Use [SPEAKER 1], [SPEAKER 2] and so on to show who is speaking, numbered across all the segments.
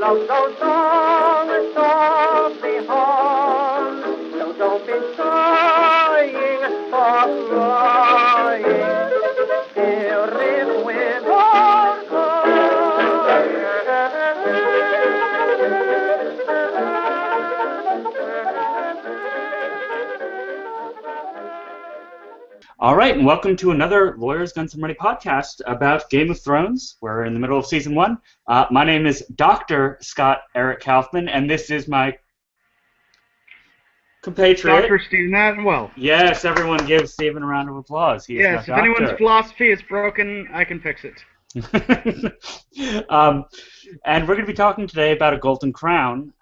[SPEAKER 1] love goes on, softly on. So don't be sighing or crying. Still live with our
[SPEAKER 2] All right, and welcome to another Lawyers, Guns, and Money podcast about Game of Thrones. We're in the middle of season 1. My name is Dr. Scott Eric Kaufman, and this is my compatriot.
[SPEAKER 3] Dr. Stephen Attenwell.
[SPEAKER 2] Yes, everyone give Stephen a round of applause. He is
[SPEAKER 3] Yes, if
[SPEAKER 2] my doctor.
[SPEAKER 3] anyone's philosophy is broken, I can fix it.
[SPEAKER 2] And we're going to be talking today about A Golden Crown,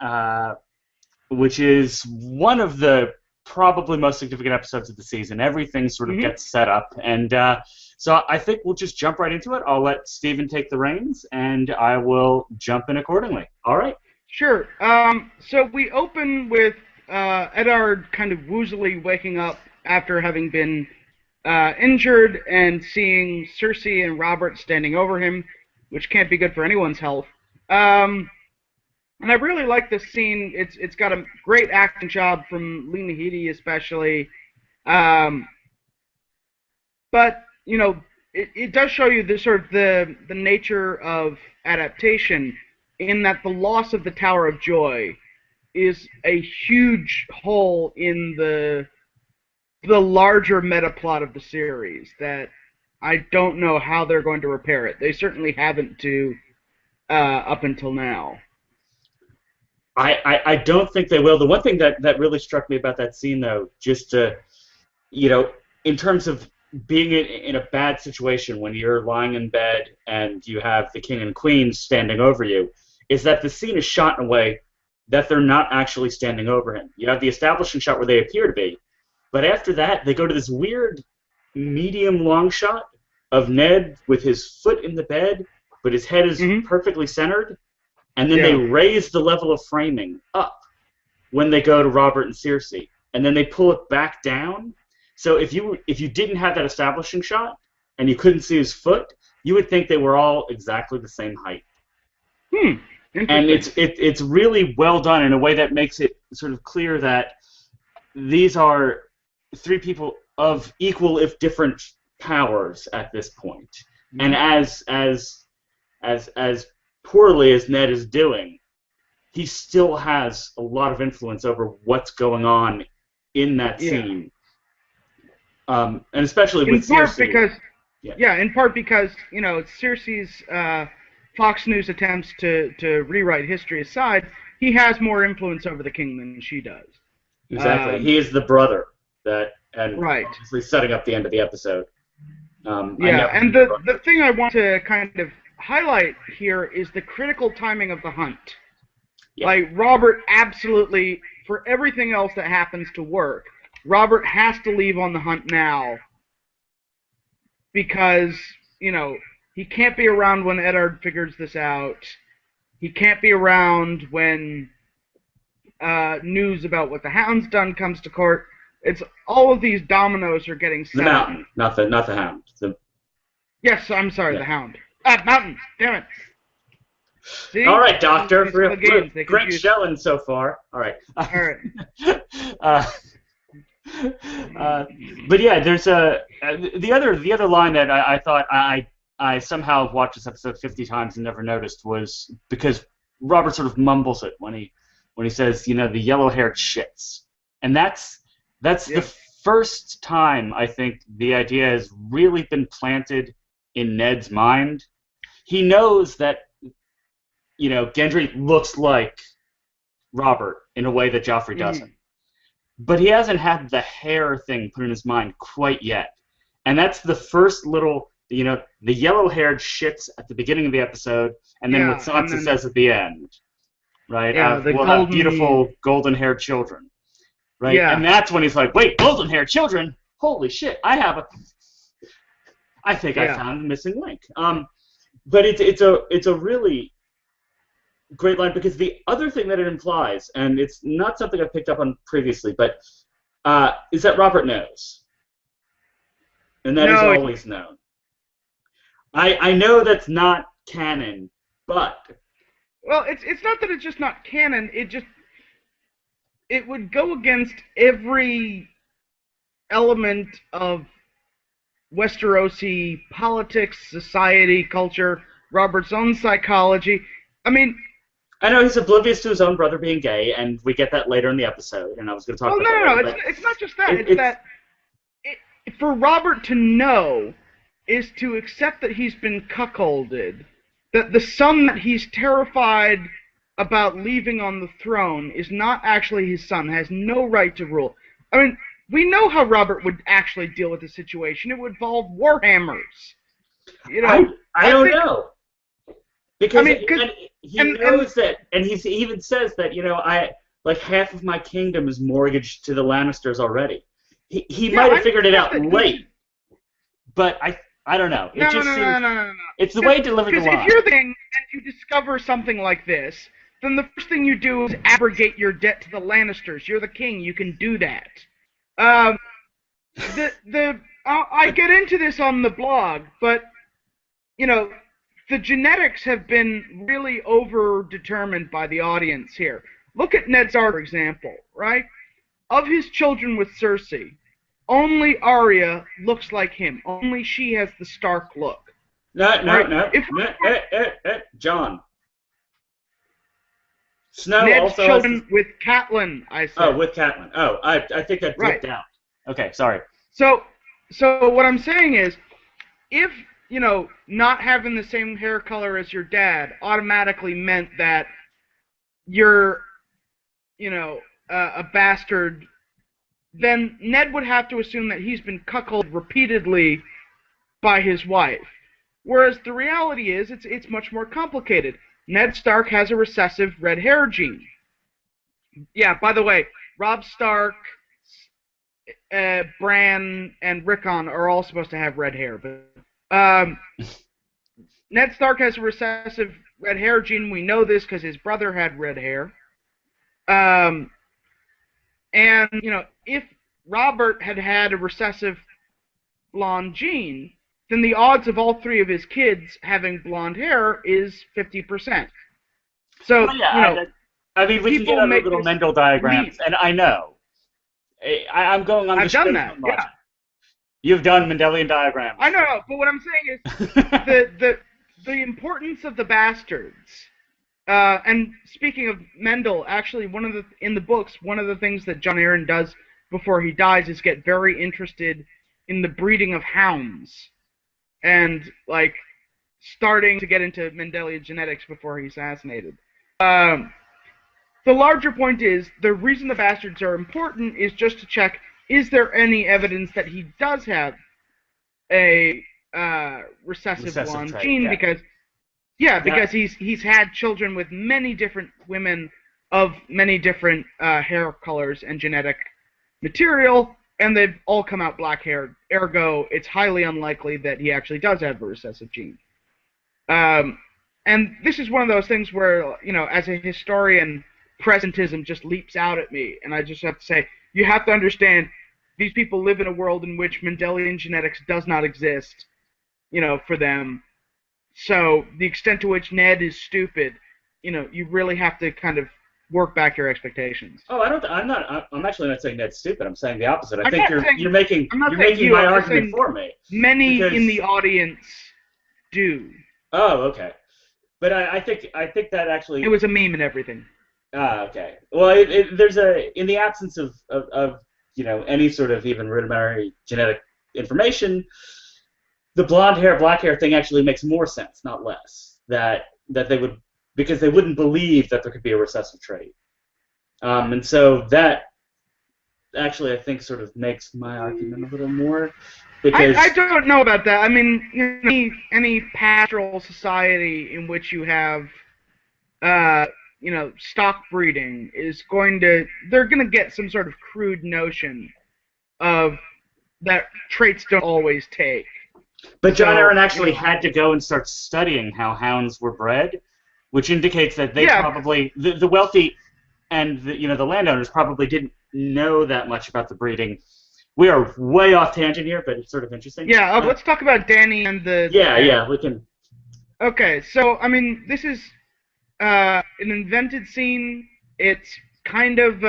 [SPEAKER 2] which is one of the probably most significant episodes of the season. Everything sort of gets set up, and so I think we'll just jump right into it. I'll let Stephen take the reins, and I will jump in accordingly. All right?
[SPEAKER 3] Sure. So we open with Eddard kind of woozily waking up after having been injured and seeing Cersei and Robert standing over him, which can't be good for anyone's health. And I really like this scene. It's got a great acting job from Lena Headey especially. But, you know, it does show you the sort of the nature of adaptation in that the loss of the Tower of Joy is a huge hole in the larger meta plot of the series that I don't know how they're going to repair it. They certainly haven't up until now.
[SPEAKER 2] I don't think they will. The one thing that really struck me about that scene, though, just to, you know, in terms of being in a bad situation when you're lying in bed and you have the king and queen standing over you, is that the scene is shot in a way that they're not actually standing over him. You have the establishing shot where they appear to be, but after that, they go to this weird medium long shot of Ned with his foot in the bed, but his head is perfectly centered. And then they raise the level of framing up when they go to Robert and Cersei, and then they pull it back down. So if you didn't have that establishing shot and you couldn't see his foot, you would think they were all exactly the same height. And it's really well done in a way that makes it sort of clear that these are three people of equal, if different, powers at this point. And as poorly as Ned is doing, he still has a lot of influence over what's going on in that scene. And especially with Cersei.
[SPEAKER 3] In part because, you know, Cersei's Fox News attempts to rewrite history aside, he has more influence over the king than she does.
[SPEAKER 2] Exactly. He is the brother obviously setting up the end of the episode.
[SPEAKER 3] And the thing I want to kind of highlight here is the critical timing of the hunt. Yeah. Like, Robert absolutely, for everything else that happens to work, Robert has to leave on the hunt now because, you know, he can't be around when Eddard figures this out. He can't be around when news about what the Hound's done comes to court. It's all of these dominoes are getting set.
[SPEAKER 2] The Mountain, not the Hound.
[SPEAKER 3] Yes, I'm sorry, the Hound. Mountains, damn it. See?
[SPEAKER 2] All right, Doctor. Great showing so far. All right.
[SPEAKER 3] All right.
[SPEAKER 2] But yeah, there's the other line that I thought I somehow watched this episode 50 times and never noticed was because Robert sort of mumbles it when he says, you know, the yellow-haired shits, and that's the first time I think the idea has really been planted in Ned's mind. He knows that, you know, Gendry looks like Robert in a way that Joffrey doesn't. But he hasn't had the hair thing put in his mind quite yet. And that's the first little, you know, the yellow-haired shits at the beginning of the episode, and then what Sansa says at the end. Right?
[SPEAKER 3] Yeah,
[SPEAKER 2] we'll have beautiful golden-haired children. Right?
[SPEAKER 3] Yeah.
[SPEAKER 2] And that's when he's like, wait, golden-haired children? Holy shit, I think I found the missing link. But it's a really great line because the other thing that it implies, and it's not something I've picked up on previously, but is that Robert knows. And that is always known. I know that's not canon, but
[SPEAKER 3] Well, it's not that it's just not canon. It would go against every element of Westerosi politics, society, culture, Robert's own psychology. I mean,
[SPEAKER 2] I know he's oblivious to his own brother being gay, and we get that later in the episode, and I was going to talk about that later,
[SPEAKER 3] it's not just that. It's that for Robert to know is to accept that he's been cuckolded, that the son that he's terrified about leaving on the throne is not actually his son, has no right to rule. I mean, we know how Robert would actually deal with the situation. It would involve warhammers. You know,
[SPEAKER 2] I don't know. Because
[SPEAKER 3] I mean,
[SPEAKER 2] he knows that, and he even says that, you know, like half of my kingdom is mortgaged to the Lannisters already. He might have figured it out late, but I don't know. It just seems it's the way he delivered the line.
[SPEAKER 3] Because if you're the king and you discover something like this, then the first thing you do is abrogate your debt to the Lannisters. You're the king. You can do that. I get into this on the blog, but you know, the genetics have been really over-determined by the audience here. Look at Ned Stark, for example, right? Of his children with Cersei, only Arya looks like him. Only she has the Stark look.
[SPEAKER 2] No. John. Snow
[SPEAKER 3] Ned's
[SPEAKER 2] also
[SPEAKER 3] children
[SPEAKER 2] has...
[SPEAKER 3] with Catelyn, I said.
[SPEAKER 2] Oh, with Catelyn. Oh, I think that dipped out. Okay, sorry.
[SPEAKER 3] So what I'm saying is, if, you know, not having the same hair color as your dad automatically meant that you're, you know, a bastard, then Ned would have to assume that he's been cuckolded repeatedly by his wife. Whereas the reality is, it's much more complicated. Ned Stark has a recessive red hair gene. Yeah, by the way, Robb Stark, Bran, and Rickon are all supposed to have red hair. But Ned Stark has a recessive red hair gene. We know this because his brother had red hair. And, you know, if Robert had had a recessive blonde gene, then the odds of all three of his kids having blonde hair is 50%. So,
[SPEAKER 2] well, yeah,
[SPEAKER 3] you know,
[SPEAKER 2] I mean, we can get on the little Mendel diagrams, and I know. I'm going on.
[SPEAKER 3] I've done that. Yeah.
[SPEAKER 2] You've done Mendelian diagrams.
[SPEAKER 3] I know, but what I'm saying is the importance of the bastards. And speaking of Mendel, actually, in the books, one of the things that Jon Arryn does before he dies is get very interested in the breeding of hounds, and like starting to get into Mendelian genetics before he's assassinated. The larger point is, the reason the bastards are important is just to check, is there any evidence that he does have a recessive blonde
[SPEAKER 2] trait,
[SPEAKER 3] gene?
[SPEAKER 2] yeah.
[SPEAKER 3] Because he's had children with many different women of many different hair colors and genetic material, and they've all come out black-haired. Ergo, it's highly unlikely that he actually does have a recessive gene. And this is one of those things where, you know, as a historian, presentism just leaps out at me, and I just have to say, you have to understand, these people live in a world in which Mendelian genetics does not exist, you know, for them. So the extent to which Ned is stupid, you know, you really have to kind of work back your expectations.
[SPEAKER 2] Oh, I'm actually not saying Ned's stupid. I'm saying the opposite. I think you're making
[SPEAKER 3] my
[SPEAKER 2] argument for me.
[SPEAKER 3] Many in the audience do.
[SPEAKER 2] Oh, okay. But I think that actually...
[SPEAKER 3] It was a meme and everything.
[SPEAKER 2] Ah, okay. Well, there's in the absence of you know, any sort of even rudimentary genetic information, the blonde hair, black hair thing actually makes more sense, not less. That they would, because they wouldn't believe that there could be a recessive trait. And so that actually, I think, sort of makes my argument a little more. Because
[SPEAKER 3] I don't know about that. I mean, you know, any pastoral society in which you have, you know, stock breeding is they're going to get some sort of crude notion of that traits don't always take.
[SPEAKER 2] But Jon Arryn actually had to go and start studying how hounds were bred, which indicates that they probably, the wealthy and the landowners probably didn't know that much about the breeding. We are way off tangent here, but it's sort of interesting.
[SPEAKER 3] Yeah, let's talk about Dany and the...
[SPEAKER 2] Yeah, we can...
[SPEAKER 3] Okay, so, I mean, this is... an invented scene. It's kind of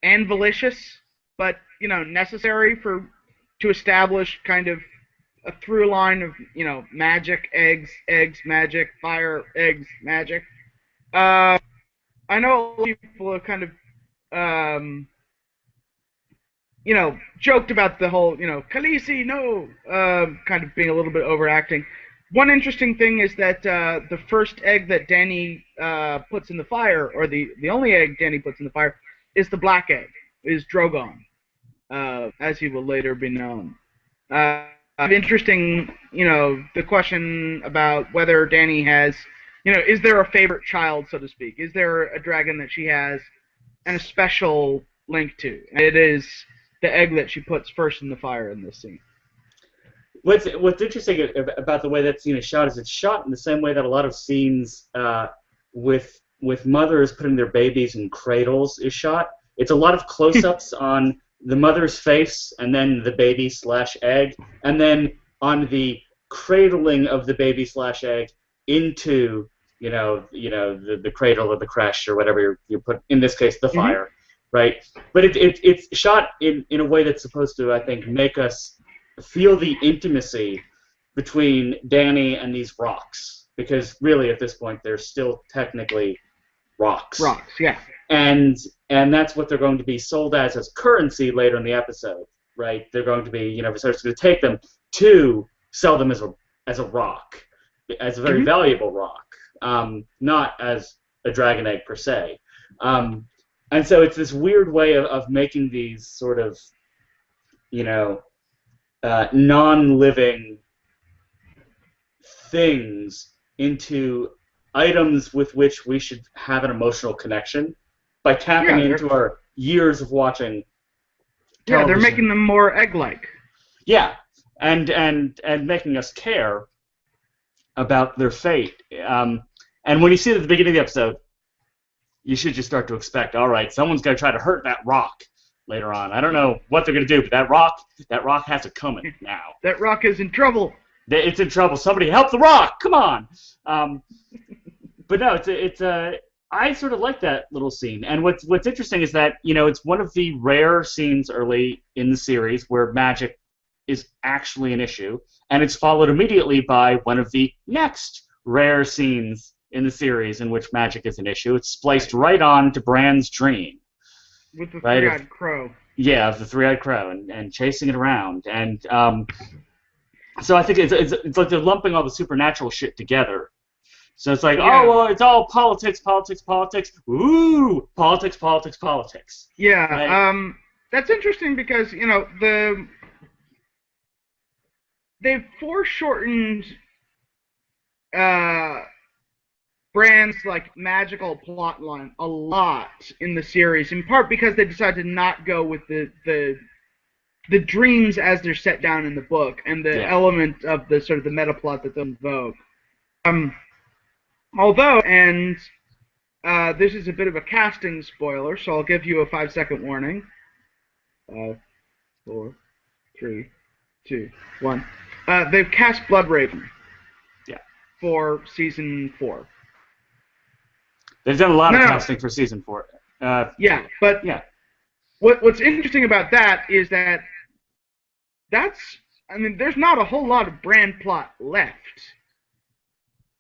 [SPEAKER 3] anvilicious, but necessary to establish kind of a through line of magic, eggs, magic, fire, eggs, magic. I know a lot of people have kind of joked about the whole Khaleesi, no, kind of being a little bit overacting. One interesting thing is that the first egg that Dany puts in the fire, or the only egg Dany puts in the fire, is the black egg, is Drogon, as he will later be known. Interesting, the question about whether Dany has, is there a favorite child, so to speak? Is there a dragon that she has a special link to? And it is the egg that she puts first in the fire in this scene.
[SPEAKER 2] What's interesting about the way that scene is shot is it's shot in the same way that a lot of scenes with mothers putting their babies in cradles is shot. It's a lot of close-ups on the mother's face and then the baby/egg, and then on the cradling of the baby/egg into the cradle or the creche or whatever you put, in this case the fire, right? But it's shot in a way that's supposed to, I think, make us feel the intimacy between Dany and these rocks, because really at this point they're still technically rocks.
[SPEAKER 3] Rocks, yeah.
[SPEAKER 2] And that's what they're going to be sold as currency later in the episode, right? They're going to be, Viserys going to take them to sell them as a rock, as a very valuable rock, not as a dragon egg per se. And so it's this weird way of making these sort of, non-living things into items with which we should have an emotional connection by tapping into our years of watching television.
[SPEAKER 3] Yeah, they're making them more egg-like.
[SPEAKER 2] Yeah, and making us care about their fate. And when you see it at the beginning of the episode, you should just start to expect, all right, someone's going to try to hurt that rock later on. I don't know what they're going to do, but that rock has it coming now.
[SPEAKER 3] That rock is in trouble.
[SPEAKER 2] It's in trouble. Somebody help the rock! Come on! But no, it's I sort of like that little scene. And what's interesting is that, it's one of the rare scenes early in the series where magic is actually an issue, and it's followed immediately by one of the next rare scenes in the series in which magic is an issue. It's spliced right on to Bran's dream.
[SPEAKER 3] With the three-eyed crow. Yeah,
[SPEAKER 2] the three-eyed crow, and chasing it around. And so I think it's like they're lumping all the supernatural shit together. So it's like, oh, well, it's all politics. Ooh, politics.
[SPEAKER 3] Yeah,
[SPEAKER 2] right?
[SPEAKER 3] That's interesting because, they've foreshortened Bran's magical plot line a lot in the series, in part because they decided to not go with the dreams as they're set down in the book and the element of the sort of the meta plot that they invoke. Although, and this is a bit of a casting spoiler, so I'll give you a 5-second warning. 5, 4, 3, 2, 1. They've cast Bloodraven.
[SPEAKER 2] Yeah.
[SPEAKER 3] For season 4.
[SPEAKER 2] They've done a lot of casting for season 4.
[SPEAKER 3] What's interesting about that is that there's not a whole lot of Bran plot left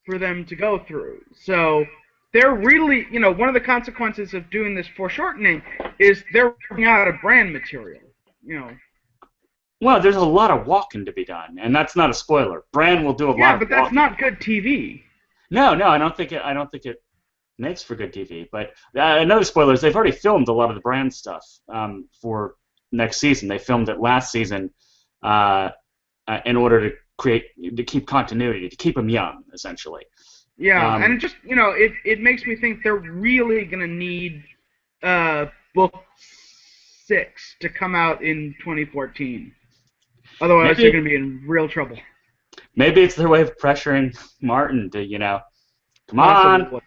[SPEAKER 3] for them to go through. So they're really, one of the consequences of doing this foreshortening is they're running out of Bran material.
[SPEAKER 2] Well, there's a lot of walking to be done, and that's not a spoiler. Bran will do a lot of walking.
[SPEAKER 3] Yeah, but that's not good TV.
[SPEAKER 2] No, I don't think it makes for good TV. But another spoiler is they've already filmed a lot of the Bran stuff for next season. They filmed it last season in order to keep continuity, to keep him young, essentially.
[SPEAKER 3] Yeah, and it just, it makes me think they're really going to need book 6 to come out in 2014. Otherwise, they're going to be in real trouble.
[SPEAKER 2] Maybe it's their way of pressuring Martin to, come on.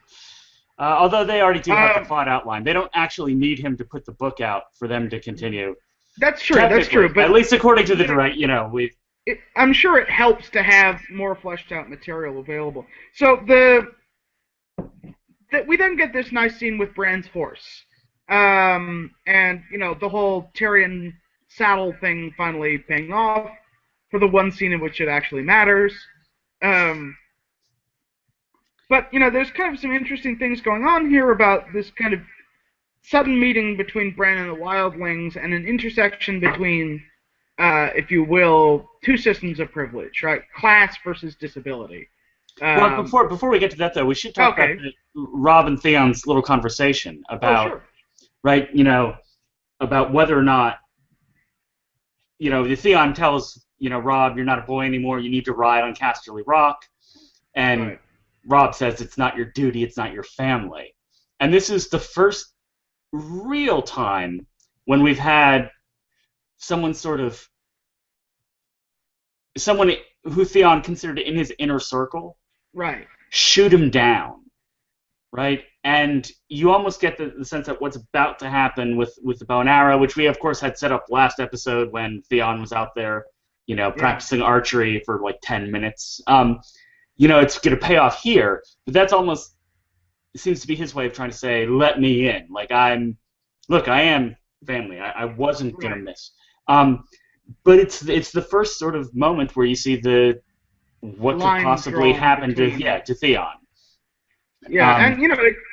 [SPEAKER 2] Although they already do have the plot outline. They don't actually need him to put the book out for them to continue.
[SPEAKER 3] That's true. But
[SPEAKER 2] at least according to the direct,
[SPEAKER 3] I'm sure it helps to have more fleshed out material available. So the that we then get this nice scene with Bran's horse, and the whole Tyrion saddle thing finally paying off for the one scene in which it actually matters. But there's kind of some interesting things going on here about this kind of sudden meeting between Bran and the wildlings, and an intersection between, if you will, two systems of privilege, right? Class versus disability.
[SPEAKER 2] Well, before we get to that, though, we should talk about Robb and Theon's little conversation about, right, about whether or not, Theon tells, Robb, you're not a boy anymore, you need to ride on Casterly Rock, and Robb says it's not your duty, it's not your family. And this is the first real time when we've had someone who Theon considered in his inner circle,
[SPEAKER 3] right,
[SPEAKER 2] shoot him down, right? And you almost get the sense that what's about to happen with the bow and arrow, which we of course had set up last episode when Theon was out there, practicing archery for like 10 minutes. It's going to pay off here, but that's almost, it seems to be his way of trying to say, let me in. Like, I am family. I wasn't going to miss. But it's the first sort of moment where you see what could possibly happen to Theon.
[SPEAKER 3] Yeah, and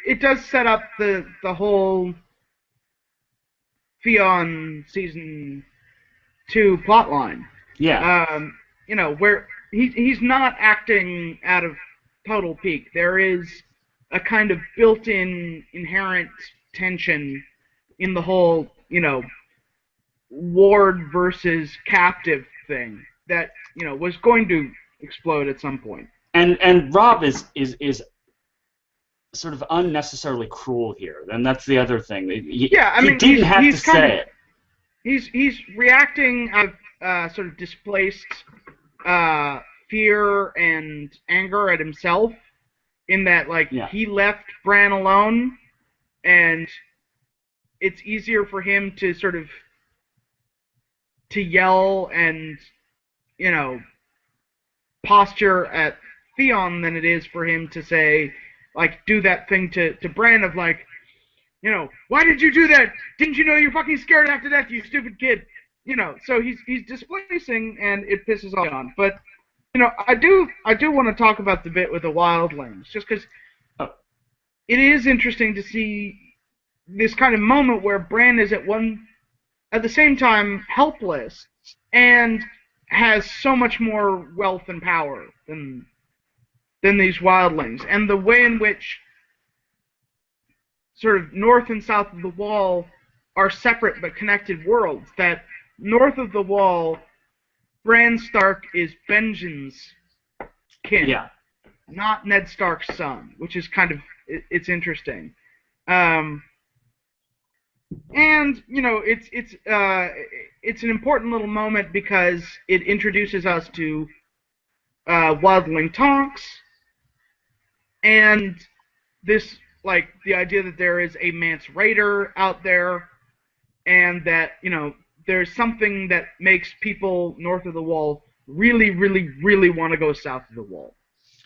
[SPEAKER 3] it does set up the whole Theon season 2 plotline.
[SPEAKER 2] Yeah.
[SPEAKER 3] Where he's not acting out of total pique. There is a kind of built-in inherent tension in the whole, ward versus captive thing that, was going to explode at some point.
[SPEAKER 2] And Robb is sort of unnecessarily cruel here, and that's the other thing. He didn't have to say it.
[SPEAKER 3] He's reacting out of sort of displaced fear and anger at himself, in that, he left Bran alone, and it's easier for him to sort of to yell and, posture at Theon than it is for him to say, do that thing to Bran of why did you do that? Didn't you know you're fucking scared after death, you stupid kid? So he's displacing, and it pisses off on. But, I do want to talk about the bit with the wildlings, just because it is interesting to see this kind of moment where Bran is at the same time helpless and has so much more wealth and power than these wildlings, and the way in which sort of north and south of the Wall are separate but connected worlds. That north of the Wall, Bran Stark is Benjen's kin, not Ned Stark's son, which is kind of, it's interesting. And it's an important little moment because it introduces us to wildling Tonks, and this, the idea that there is a Mance Rayder out there, and that, there's something that makes people north of the Wall really, really, really want to go south of the Wall.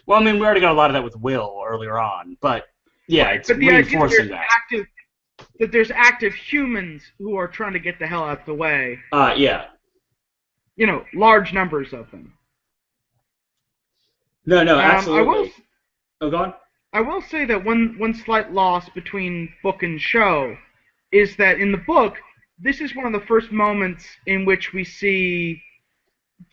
[SPEAKER 2] Well, I mean, we already got a lot of that with Will earlier on, but yeah, it's reinforcing that.
[SPEAKER 3] That there's active humans who are trying to get the hell out of the way.
[SPEAKER 2] Yeah.
[SPEAKER 3] Large numbers of them.
[SPEAKER 2] No, absolutely. Go on.
[SPEAKER 3] I will say that one slight loss between book and show is that in the book, this is one of the first moments in which we see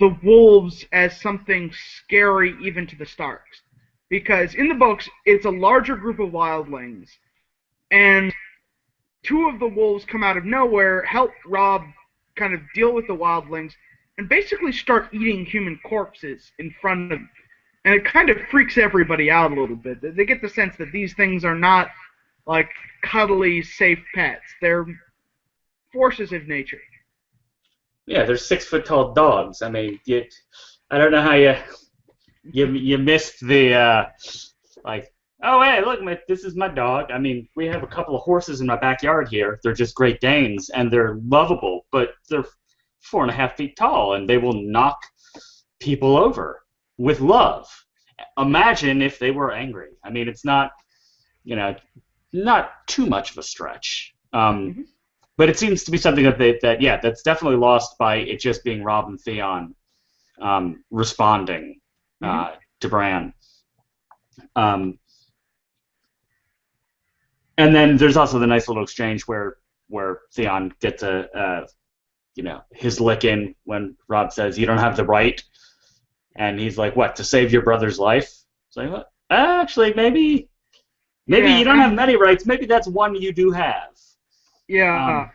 [SPEAKER 3] the wolves as something scary even to the Starks. Because in the books, it's a larger group of wildlings, and two of the wolves come out of nowhere, help Robb kind of deal with the wildlings, and basically start eating human corpses in front of them. And it kind of freaks everybody out a little bit. They get the sense that these things are not, cuddly, safe pets. They're forces of nature.
[SPEAKER 2] Yeah, they're 6-foot-tall dogs. I mean, I don't know how you missed the, oh, hey, look, this is my dog. I mean, we have a couple of horses in my backyard here. They're just Great Danes, and they're lovable, but they're 4.5 feet tall, and they will knock people over with love. Imagine if they were angry. I mean, it's not, not too much of a stretch. But it seems to be something that's definitely lost by it just being Robb and Theon responding to Bran. And then there's also the nice little exchange where Theon gets his lick in when Robb says, "You don't have the right," and he's like, "What, to save your brother's life?" It's like, what? Actually, maybe you don't have many rights. Maybe that's one you do have.
[SPEAKER 3] Yeah.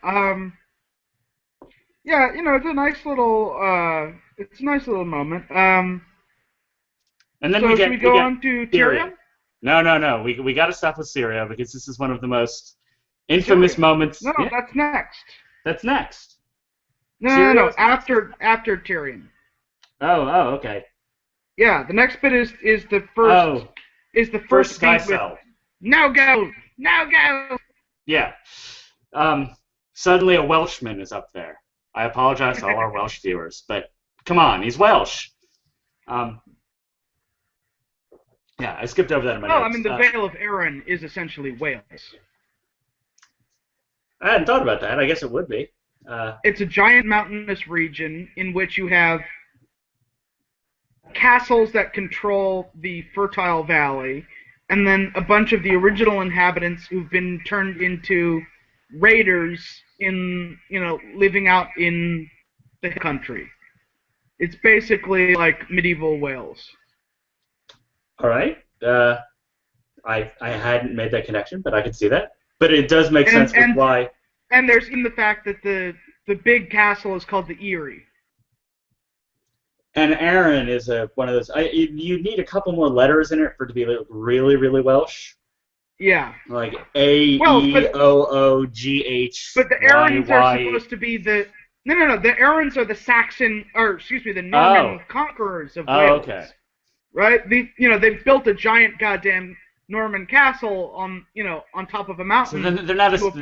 [SPEAKER 3] It's a nice little moment.
[SPEAKER 2] And then
[SPEAKER 3] so should we go on to Tyrion?
[SPEAKER 2] No. We got to stop with Syria because this is one of the most infamous moments.
[SPEAKER 3] No, that's next.
[SPEAKER 2] That's next.
[SPEAKER 3] No. After Tyrion.
[SPEAKER 2] Oh, okay.
[SPEAKER 3] Yeah, the next bit is the first.
[SPEAKER 2] Oh.
[SPEAKER 3] Is the first
[SPEAKER 2] Sky
[SPEAKER 3] scene with
[SPEAKER 2] Cell.
[SPEAKER 3] No go.
[SPEAKER 2] Yeah. Suddenly a Welshman is up there. I apologize to all our Welsh viewers, but come on, he's Welsh. Yeah, I skipped over that in my notes.
[SPEAKER 3] Well, I mean, the Vale of Arryn is essentially Wales.
[SPEAKER 2] I hadn't thought about that. I guess it would be.
[SPEAKER 3] It's a giant mountainous region in which you have castles that control the fertile valley, and then a bunch of the original inhabitants who've been turned into raiders living out in the country. It's basically like medieval Wales.
[SPEAKER 2] All right. I hadn't made that connection, but I could see that. But it does make sense with why.
[SPEAKER 3] And there's in the fact that the big castle is called the Eyrie.
[SPEAKER 2] And Arryn is one of those. You need a couple more letters in it for it to be really, really Welsh.
[SPEAKER 3] Yeah.
[SPEAKER 2] Like A-E-O-O-G-H.
[SPEAKER 3] But the Arryns are supposed to be the. No. The Arryns are the the Norman conquerors of Wales.
[SPEAKER 2] Oh, okay.
[SPEAKER 3] Right? They've built a giant goddamn Norman castle on top of a mountain.
[SPEAKER 2] So then they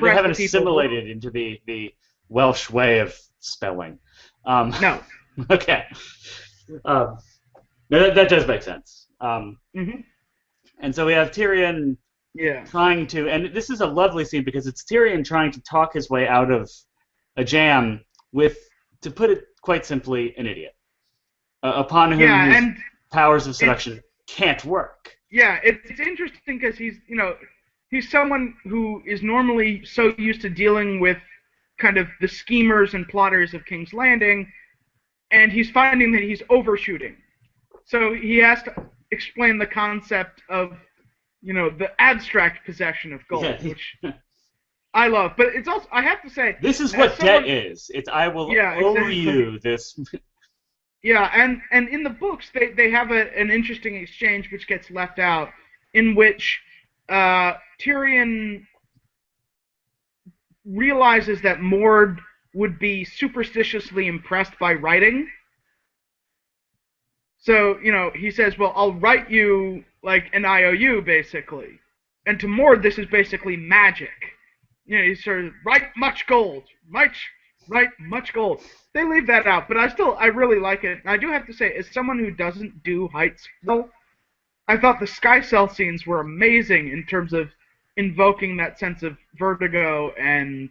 [SPEAKER 2] haven't assimilated into the Welsh way of spelling.
[SPEAKER 3] No.
[SPEAKER 2] Okay. No, that does make sense. And so we have Tyrion trying to, and this is a lovely scene because it's Tyrion trying to talk his way out of a jam with, to put it quite simply, an idiot. Upon whom his powers of seduction can't work.
[SPEAKER 3] Yeah, it's interesting because he's someone who is normally so used to dealing with kind of the schemers and plotters of King's Landing, and he's finding that he's overshooting. So he has to explain the concept of, the abstract possession of gold, which I love. But it's also, I have to say,
[SPEAKER 2] this is what debt is. It's I will owe you this.
[SPEAKER 3] Yeah, and in the books they have an interesting exchange which gets left out, in which Tyrion realizes that Mord would be superstitiously impressed by writing. So, he says, well, I'll write you like an IOU, basically. And to Mord, this is basically magic. He's sort of, write much gold. Write much gold. They leave that out, but I really like it. And I do have to say, as someone who doesn't do heights well, I thought the Sky Cell scenes were amazing in terms of invoking that sense of vertigo and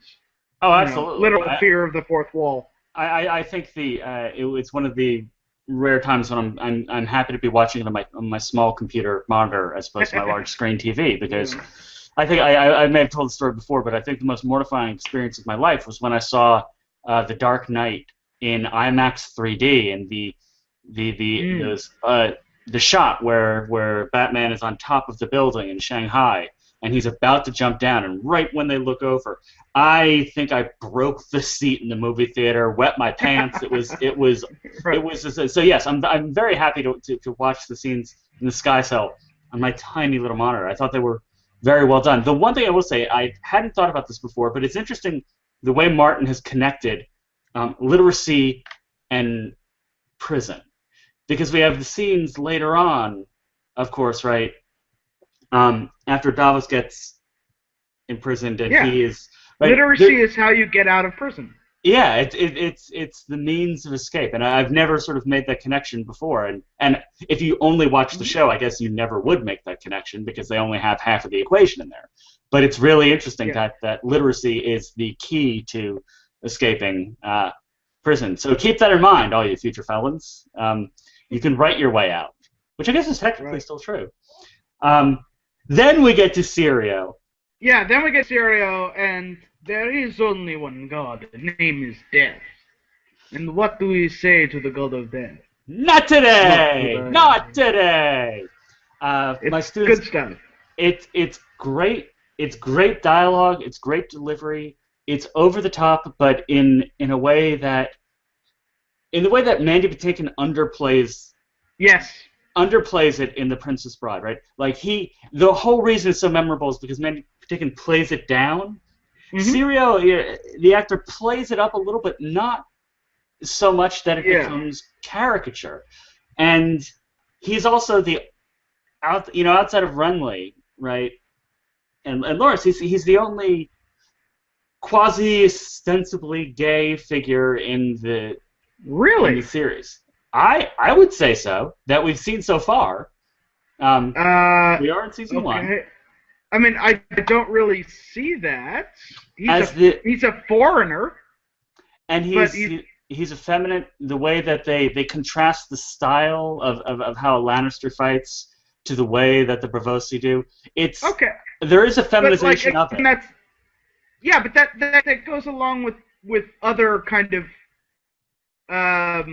[SPEAKER 2] absolutely.
[SPEAKER 3] Literal fear of the fourth wall.
[SPEAKER 2] I think it's one of the rare times when I'm happy to be watching it on my small computer monitor as opposed to my large screen TV, because I think I may have told the story before, but I think the most mortifying experience of my life was when I saw The Dark Knight in IMAX 3D, and the shot where Batman is on top of the building in Shanghai and he's about to jump down, and right when they look over, I think I broke the seat in the movie theater, wet my pants. It was so yes, I'm very happy to watch the scenes in the Sky Cell on my tiny little monitor. I thought they were very well done. The one thing I will say, I hadn't thought about this before, but it's interesting the way Martin has connected literacy and prison, because we have the scenes later on, of course, right? After Davos gets imprisoned and he is... Right,
[SPEAKER 3] literacy is how you get out of prison.
[SPEAKER 2] Yeah, it's the means of escape, and I've never sort of made that connection before. And if you only watch the show, I guess you never would make that connection because they only have half of the equation in there. But it's really interesting
[SPEAKER 3] Yeah.
[SPEAKER 2] that literacy is the key to escaping prison. So keep that in mind, all you future felons. You can write your way out, which I guess is technically
[SPEAKER 3] Right.
[SPEAKER 2] still true. Um, then we get to Sirio.
[SPEAKER 3] Yeah, then we get Sirio, and there is only one god. The name is Death. And what do we say to the god of death?
[SPEAKER 2] Not today!
[SPEAKER 3] today.
[SPEAKER 2] Not today!
[SPEAKER 3] It's
[SPEAKER 2] My students,
[SPEAKER 3] good stuff.
[SPEAKER 2] it's great. It's great dialogue. It's great delivery. It's over the top, but in a way that Mandy Patinkin
[SPEAKER 3] Yes.
[SPEAKER 2] underplays it in The Princess Bride, right? Like the whole reason it's so memorable is because Mandy Patinkin plays it down.
[SPEAKER 3] Mhm.
[SPEAKER 2] Sirio, the actor, plays it up a little, but not so much that it
[SPEAKER 3] Yeah.
[SPEAKER 2] becomes caricature. And he's also outside of Renly, right? And Lawrence, he's the only quasi-ostensibly gay figure in the
[SPEAKER 3] Really?
[SPEAKER 2] series. I would say so, that we've seen so far. We are in season one.
[SPEAKER 3] Okay. I mean, I don't really see that.
[SPEAKER 2] As
[SPEAKER 3] He's a foreigner.
[SPEAKER 2] And
[SPEAKER 3] But
[SPEAKER 2] he's effeminate. The way that they contrast the style of how a Lannister fights to the way that the Braavosi do.
[SPEAKER 3] Okay.
[SPEAKER 2] There is a
[SPEAKER 3] But
[SPEAKER 2] feminization of
[SPEAKER 3] and
[SPEAKER 2] it.
[SPEAKER 3] but that goes along with other kind of how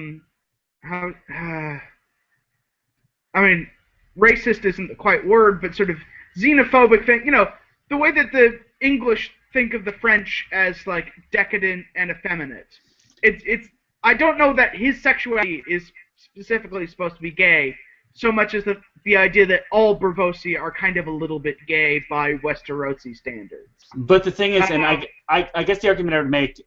[SPEAKER 3] I mean, racist isn't the quite word, but sort of xenophobic thing. You know, the way that the English think of the French as like decadent and effeminate. It's I don't know that his sexuality is specifically supposed to be gay, so much as the idea that all Braavosi are kind of a little bit gay by Westerosi standards.
[SPEAKER 2] But the thing is, and I guess the argument I would make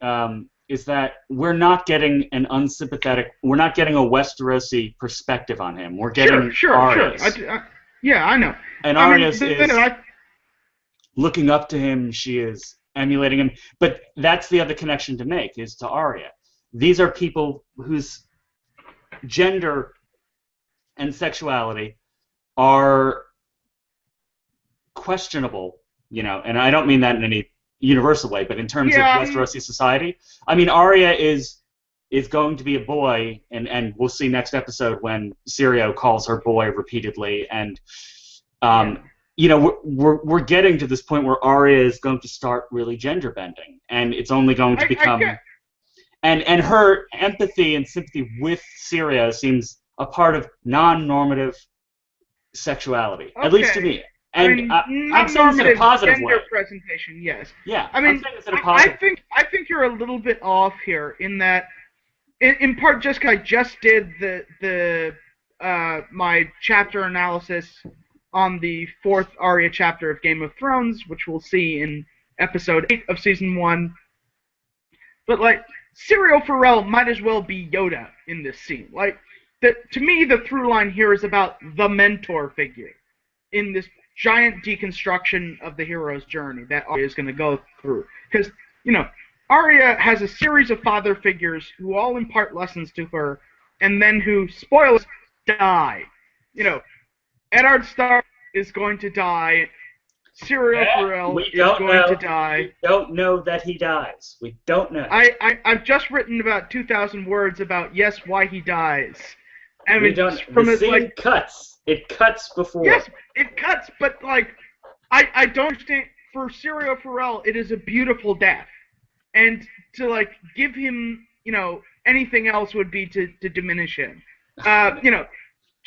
[SPEAKER 2] is that we're not getting a Westerosi perspective on him. We're getting Arya's.
[SPEAKER 3] Yeah, I know.
[SPEAKER 2] And Arya's is looking up to him. She is emulating him. But that's the other connection to make, is to Arya. These are people whose gender and sexuality are questionable, and I don't mean that in any universal way, but in terms of Westerosi society. I mean, Arya is going to be a boy, and we'll see next episode when Sirio calls her boy repeatedly, and we're getting to this point where Arya is going to start really gender bending, and it's only going to become and her empathy and sympathy with Sirio seems a part of non-normative sexuality, at least to me. And I'm saying this in a positive
[SPEAKER 3] gender
[SPEAKER 2] way.
[SPEAKER 3] Presentation, yes.
[SPEAKER 2] Yeah,
[SPEAKER 3] I mean,
[SPEAKER 2] I'm saying this in a positive
[SPEAKER 3] I think you're a little bit off here in that, in part, just because I just did my chapter analysis on the 4th Arya chapter of Game of Thrones, which we'll see in episode 8 of season 1. But like, Syrio Forel might as well be Yoda in this scene. Like, to me, the through line here is about the mentor figure in this giant deconstruction of the hero's journey that Arya is going to go through. Because, Arya has a series of father figures who all impart lessons to her, and then who, spoilers, die. Eddard Stark is going to die. Syrio Forel is going to die.
[SPEAKER 2] We don't know that he dies. We don't know.
[SPEAKER 3] I've just written about 2,000 words about, why he dies. I mean,
[SPEAKER 2] the scene cuts. It cuts before.
[SPEAKER 3] Yes, it cuts, but, I don't understand. For Syrio Forel, it is a beautiful death. And to, give him, anything else would be to diminish him. Jaqen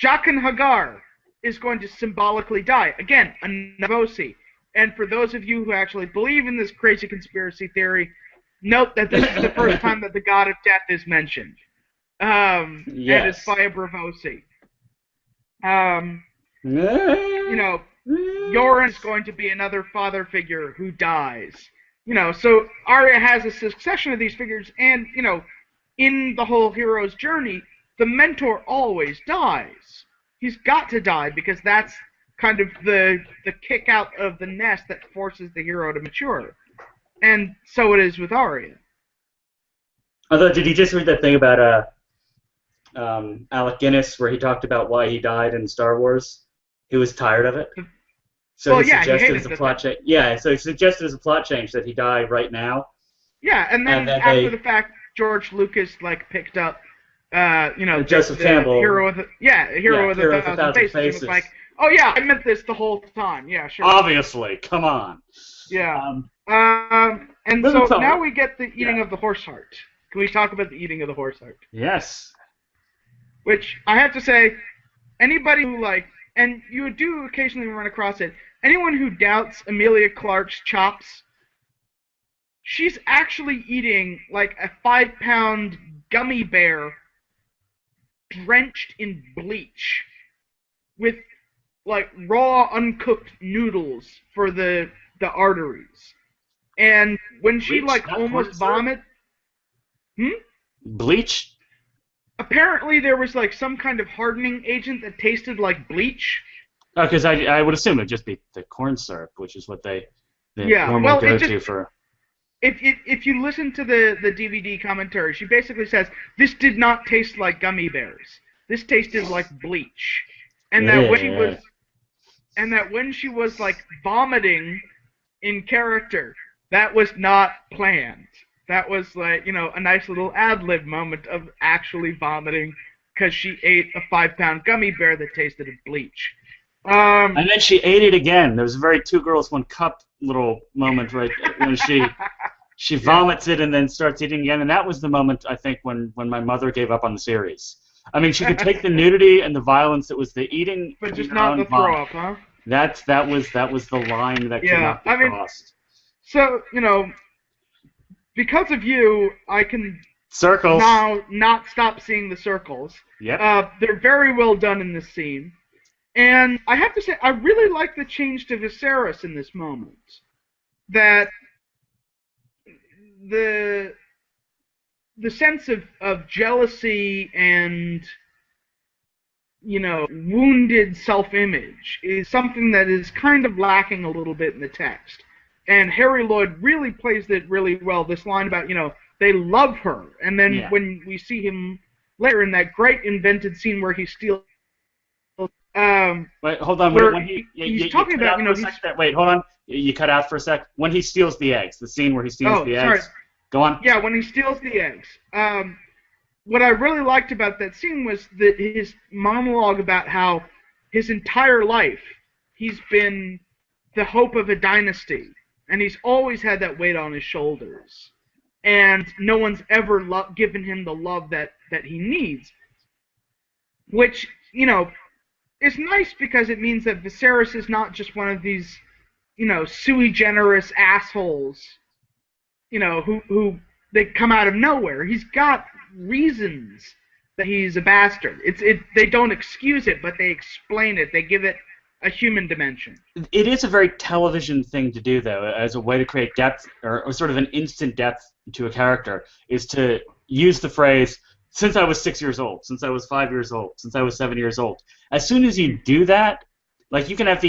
[SPEAKER 3] H'ghar is going to symbolically die. Again, a Braavosi. And for those of you who actually believe in this crazy conspiracy theory, note that this is the first time that the god of death is mentioned. And it's by a Braavosi. Yoren is going to be another father figure who dies. So Arya has a succession of these figures, and, in the whole hero's journey, the mentor always dies. He's got to die, because that's kind of the kick out of the nest that forces the hero to mature. And so it is with Arya.
[SPEAKER 2] Although, did you just read that thing about Alec Guinness where he talked about why he died in Star Wars? He was tired of it. So
[SPEAKER 3] Well,
[SPEAKER 2] he
[SPEAKER 3] yeah, he
[SPEAKER 2] suggested
[SPEAKER 3] hated
[SPEAKER 2] as a
[SPEAKER 3] the
[SPEAKER 2] plot change. Yeah, so he suggested as a plot change that he die right now.
[SPEAKER 3] Yeah, and then
[SPEAKER 2] then
[SPEAKER 3] after
[SPEAKER 2] they-
[SPEAKER 3] the fact, George Lucas like picked up,
[SPEAKER 2] Joseph Campbell.
[SPEAKER 3] hero of the
[SPEAKER 2] Hero
[SPEAKER 3] of
[SPEAKER 2] of
[SPEAKER 3] the
[SPEAKER 2] a
[SPEAKER 3] thousand
[SPEAKER 2] Thousand
[SPEAKER 3] faces, and was
[SPEAKER 2] Faces.
[SPEAKER 3] like, oh yeah, I meant this the whole time. Yeah, sure.
[SPEAKER 2] Obviously, come on.
[SPEAKER 3] Yeah.
[SPEAKER 2] Um,
[SPEAKER 3] And
[SPEAKER 2] Well,
[SPEAKER 3] so
[SPEAKER 2] it's all-
[SPEAKER 3] now we get the eating
[SPEAKER 2] yeah.
[SPEAKER 3] of the horse heart. Can we talk about the eating of the horse heart?
[SPEAKER 2] yes.
[SPEAKER 3] Which I have to say, anybody who and you do occasionally run across it, anyone who doubts Emilia Clarke's chops, she's actually eating like a 5-pound gummy bear drenched in bleach with like raw uncooked noodles for the arteries. And when she
[SPEAKER 2] Bleach,
[SPEAKER 3] like
[SPEAKER 2] not
[SPEAKER 3] almost
[SPEAKER 2] corn syrup?
[SPEAKER 3] vomit,
[SPEAKER 2] Bleach?
[SPEAKER 3] apparently there was like some kind of hardening agent that tasted like bleach.
[SPEAKER 2] Oh, because I would assume it'd just be the corn syrup, which is what they
[SPEAKER 3] Yeah,
[SPEAKER 2] normally
[SPEAKER 3] well,
[SPEAKER 2] go
[SPEAKER 3] it just-
[SPEAKER 2] to for.
[SPEAKER 3] If you listen to the DVD commentary, she basically says this did not taste like gummy bears. This tasted like bleach, and that when she was like vomiting in character, that was not planned. That was like a nice little ad-lib moment of actually vomiting because she ate a 5-pound gummy bear that tasted of bleach.
[SPEAKER 2] And then she ate it again. There was a very two girls, one cup little moment right when she vomits it and then starts eating again. And that was the moment, I think, when my mother gave up on the series. I mean, she could take the nudity and the violence. It was the eating,
[SPEAKER 3] But just not the throw up, huh?
[SPEAKER 2] That was the line that could not be crossed.
[SPEAKER 3] So, because of you, I can
[SPEAKER 2] Circles.
[SPEAKER 3] now not stop seeing the circles.
[SPEAKER 2] Yep.
[SPEAKER 3] They're very well done in this scene. And I have to say, I really like the change to Viserys in this moment. That the sense of jealousy and wounded self-image is something that is kind of lacking a little bit in the text. And Harry Lloyd really plays it really well. This line about they love her, and then when we see him later in that great invented scene where he steals.
[SPEAKER 2] Wait, hold on.
[SPEAKER 3] Where
[SPEAKER 2] When
[SPEAKER 3] he's talking about
[SPEAKER 2] wait, hold on. You cut out for a sec. When he steals the eggs, the scene where he steals the eggs. Go on.
[SPEAKER 3] Yeah, when he steals the eggs. What I really liked about that scene was his monologue about how his entire life he's been the hope of a dynasty, and he's always had that weight on his shoulders, and no one's ever given him the love that he needs, which is nice because it means that Viserys is not just one of these sui generis assholes who they come out of nowhere. He's got reasons that he's a bastard. They don't excuse it, but they explain it. They give it a human dimension.
[SPEAKER 2] It is a very television thing to do, though, as a way to create depth, or sort of an instant depth to a character, is to use the phrase, since I was 6 years old, since I was 5 years old, since I was 7 years old. As soon as you do that, like you can have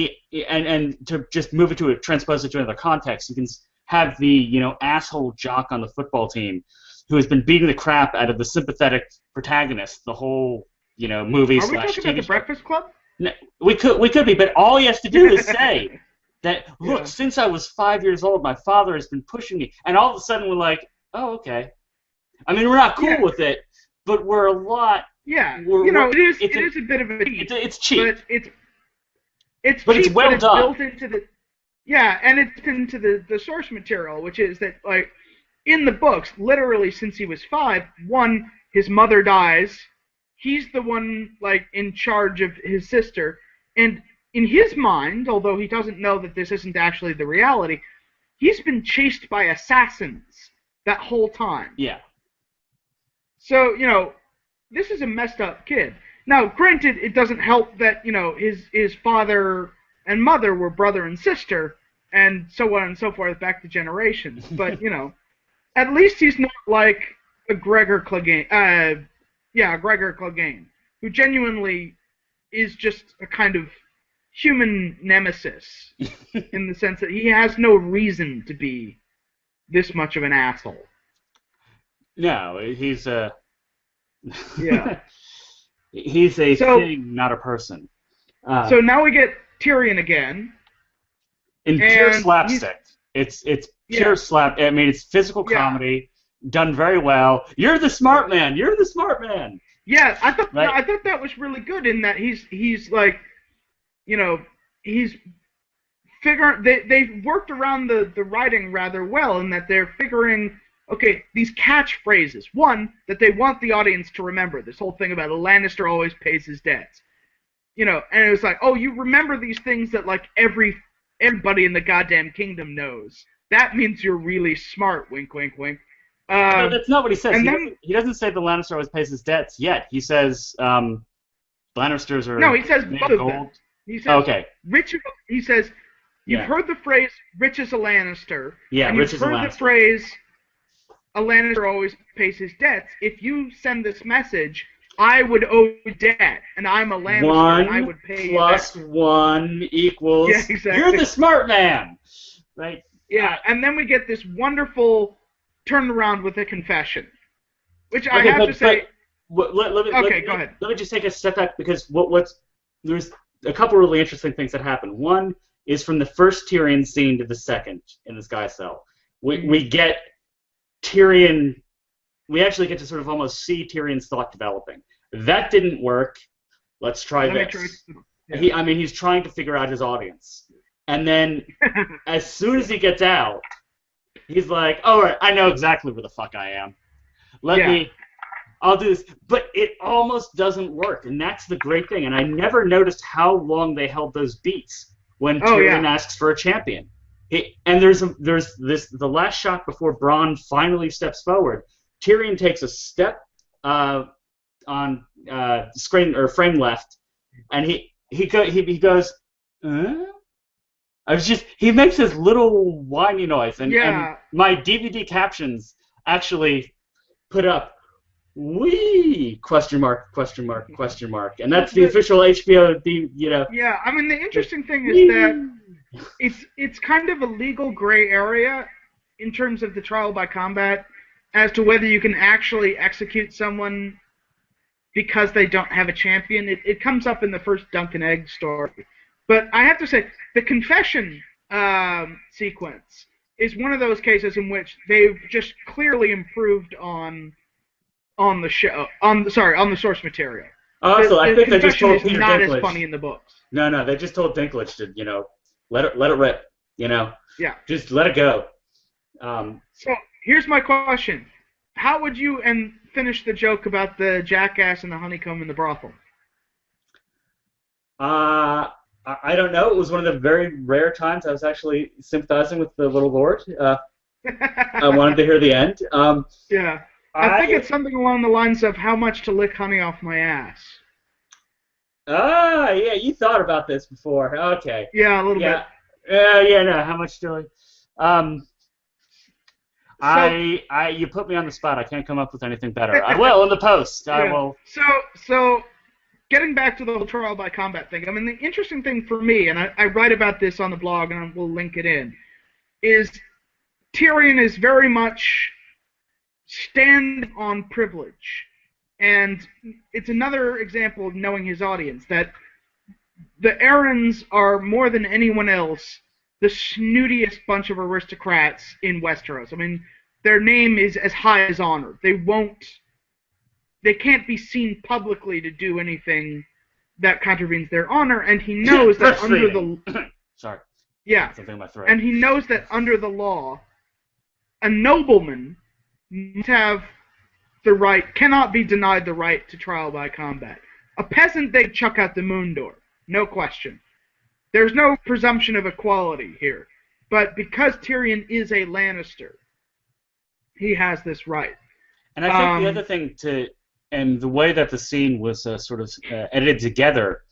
[SPEAKER 2] and to just move it to transpose it to another context, you can have the asshole jock on the football team who has been beating the crap out of the sympathetic protagonist the whole movie.
[SPEAKER 3] Are we talking about the Breakfast Club?
[SPEAKER 2] No, we could be, but all he has to do is say that, look, since I was 5 years old, my father has been pushing me, and all of a sudden we're like, oh, okay. I mean, we're not cool with it, but we're a lot.
[SPEAKER 3] Yeah, it is a bit of a cheat.
[SPEAKER 2] It's cheap,
[SPEAKER 3] but it's cheap,
[SPEAKER 2] well
[SPEAKER 3] but it's
[SPEAKER 2] done.
[SPEAKER 3] built into the and it's into the source material, which is that like in the books, literally since he was 5, his mother dies. He's the one like in charge of his sister, and in his mind, although he doesn't know that this isn't actually the reality, he's been chased by assassins that whole time.
[SPEAKER 2] Yeah.
[SPEAKER 3] So, this is a messed up kid. Now, granted, it doesn't help that, his father and mother were brother and sister, and so on and so forth, back to generations. But, at least he's not like a Gregor Clegane. Gregor Clegane, who genuinely is just a kind of human nemesis in the sense that he has no reason to be this much of an asshole.
[SPEAKER 2] No, he's a
[SPEAKER 3] Yeah.
[SPEAKER 2] he's a
[SPEAKER 3] So
[SPEAKER 2] thing, not a person.
[SPEAKER 3] so now we get Tyrion again,
[SPEAKER 2] In pure
[SPEAKER 3] and
[SPEAKER 2] slapstick. It's pure
[SPEAKER 3] yeah,
[SPEAKER 2] slap. I mean, it's physical
[SPEAKER 3] yeah,
[SPEAKER 2] comedy done very well. You're the smart man. You're the smart man.
[SPEAKER 3] yeah.
[SPEAKER 2] Right?
[SPEAKER 3] I thought that was really good in that he's like, you know, he's they've worked around the writing rather well in that they're figuring, okay, these catchphrases. One, that they want the audience to remember this whole thing about a Lannister always pays his debts. And it was like, oh, you remember these things that like everybody in the goddamn kingdom knows. That means you're really smart. Wink, wink, wink.
[SPEAKER 2] No, that's not what he says.
[SPEAKER 3] And
[SPEAKER 2] He
[SPEAKER 3] then
[SPEAKER 2] doesn't, he doesn't say the Lannister always pays his debts yet. He says Lannisters are
[SPEAKER 3] no, he says
[SPEAKER 2] made
[SPEAKER 3] both
[SPEAKER 2] of
[SPEAKER 3] of them.
[SPEAKER 2] gold.
[SPEAKER 3] He says
[SPEAKER 2] Okay.
[SPEAKER 3] rich. He says you've
[SPEAKER 2] Yeah.
[SPEAKER 3] heard the phrase "rich as a Lannister,"
[SPEAKER 2] Yeah,
[SPEAKER 3] and
[SPEAKER 2] rich
[SPEAKER 3] you've
[SPEAKER 2] as a
[SPEAKER 3] heard the
[SPEAKER 2] Lannister.
[SPEAKER 3] phrase "a Lannister always pays his debts." If you send this message, I would owe you debt, and I'm a Lannister, and I would pay
[SPEAKER 2] plus
[SPEAKER 3] you back.
[SPEAKER 2] 1 equals.
[SPEAKER 3] Yeah, exactly.
[SPEAKER 2] You're the smart man. Right.
[SPEAKER 3] Yeah, and then we get this wonderful turnaround with a confession, which I
[SPEAKER 2] Okay,
[SPEAKER 3] have to say.
[SPEAKER 2] go
[SPEAKER 3] ahead.
[SPEAKER 2] Let me just take a step back because there's a couple really interesting things that happen. One is from the first Tyrion scene to the second in the Sky Cell. We get Tyrion. We actually get to sort of almost see Tyrion's thought developing. That didn't work. Let's try
[SPEAKER 3] Let me
[SPEAKER 2] this.
[SPEAKER 3] try-
[SPEAKER 2] He's trying to figure out his audience, and then as soon as he gets out, he's like, "All right, I know exactly where the fuck I am. I'll do this." But it almost doesn't work, and that's the great thing. And I never noticed how long they held those beats when Tyrion asks for a champion. And there's the last shot before Bronn finally steps forward. Tyrion takes a step on screen or frame left, and he goes. He makes this little whiny noise, and my DVD captions actually put up "wee?" question mark, and that's the official HBO.
[SPEAKER 3] Yeah, I mean the interesting thing is that it's kind of a legal gray area in terms of the trial by combat as to whether you can actually execute someone because they don't have a champion. It comes up in the first Dunk and Egg story. But I have to say, the confession sequence is one of those cases in which they've just clearly improved on the show, on the source material.
[SPEAKER 2] Also, I think they just told
[SPEAKER 3] Peter
[SPEAKER 2] Peter
[SPEAKER 3] not
[SPEAKER 2] Dinklage.
[SPEAKER 3] as funny in the books.
[SPEAKER 2] No, they just told Dinklage to let it rip.
[SPEAKER 3] Yeah.
[SPEAKER 2] Just let it go.
[SPEAKER 3] So here's my question: how would you finish the joke about the jackass and the honeycomb in the brothel?
[SPEAKER 2] I don't know. It was one of the very rare times I was actually sympathizing with the little lord. I wanted to hear the end.
[SPEAKER 3] Yeah. I think it's something along the lines of how much to lick honey off my ass.
[SPEAKER 2] Yeah, you thought about this before. Okay.
[SPEAKER 3] Yeah, a little bit.
[SPEAKER 2] No, how much to you put me on the spot. I can't come up with anything better. I will in the post. I will.
[SPEAKER 3] So getting back to the whole trial by combat thing, I mean, the interesting thing for me, and I write about this on the blog, and we'll link it in, is Tyrion is very much stand on privilege. And it's another example of knowing his audience, that the Arryns are, more than anyone else, the snootiest bunch of aristocrats in Westeros. I mean, their name is as high as honor. They can't be seen publicly to do anything that contravenes their honor, and he knows that under the
[SPEAKER 2] sorry.
[SPEAKER 3] Yeah.
[SPEAKER 2] Something in my throat.
[SPEAKER 3] And he knows that under the law, a nobleman must have the right, cannot be denied the right to trial by combat. A peasant, they chuck out the moon door, no question. There's no presumption of equality here. But because Tyrion is a Lannister, he has this right.
[SPEAKER 2] And I think the other thing and the way that the scene was sort of edited together,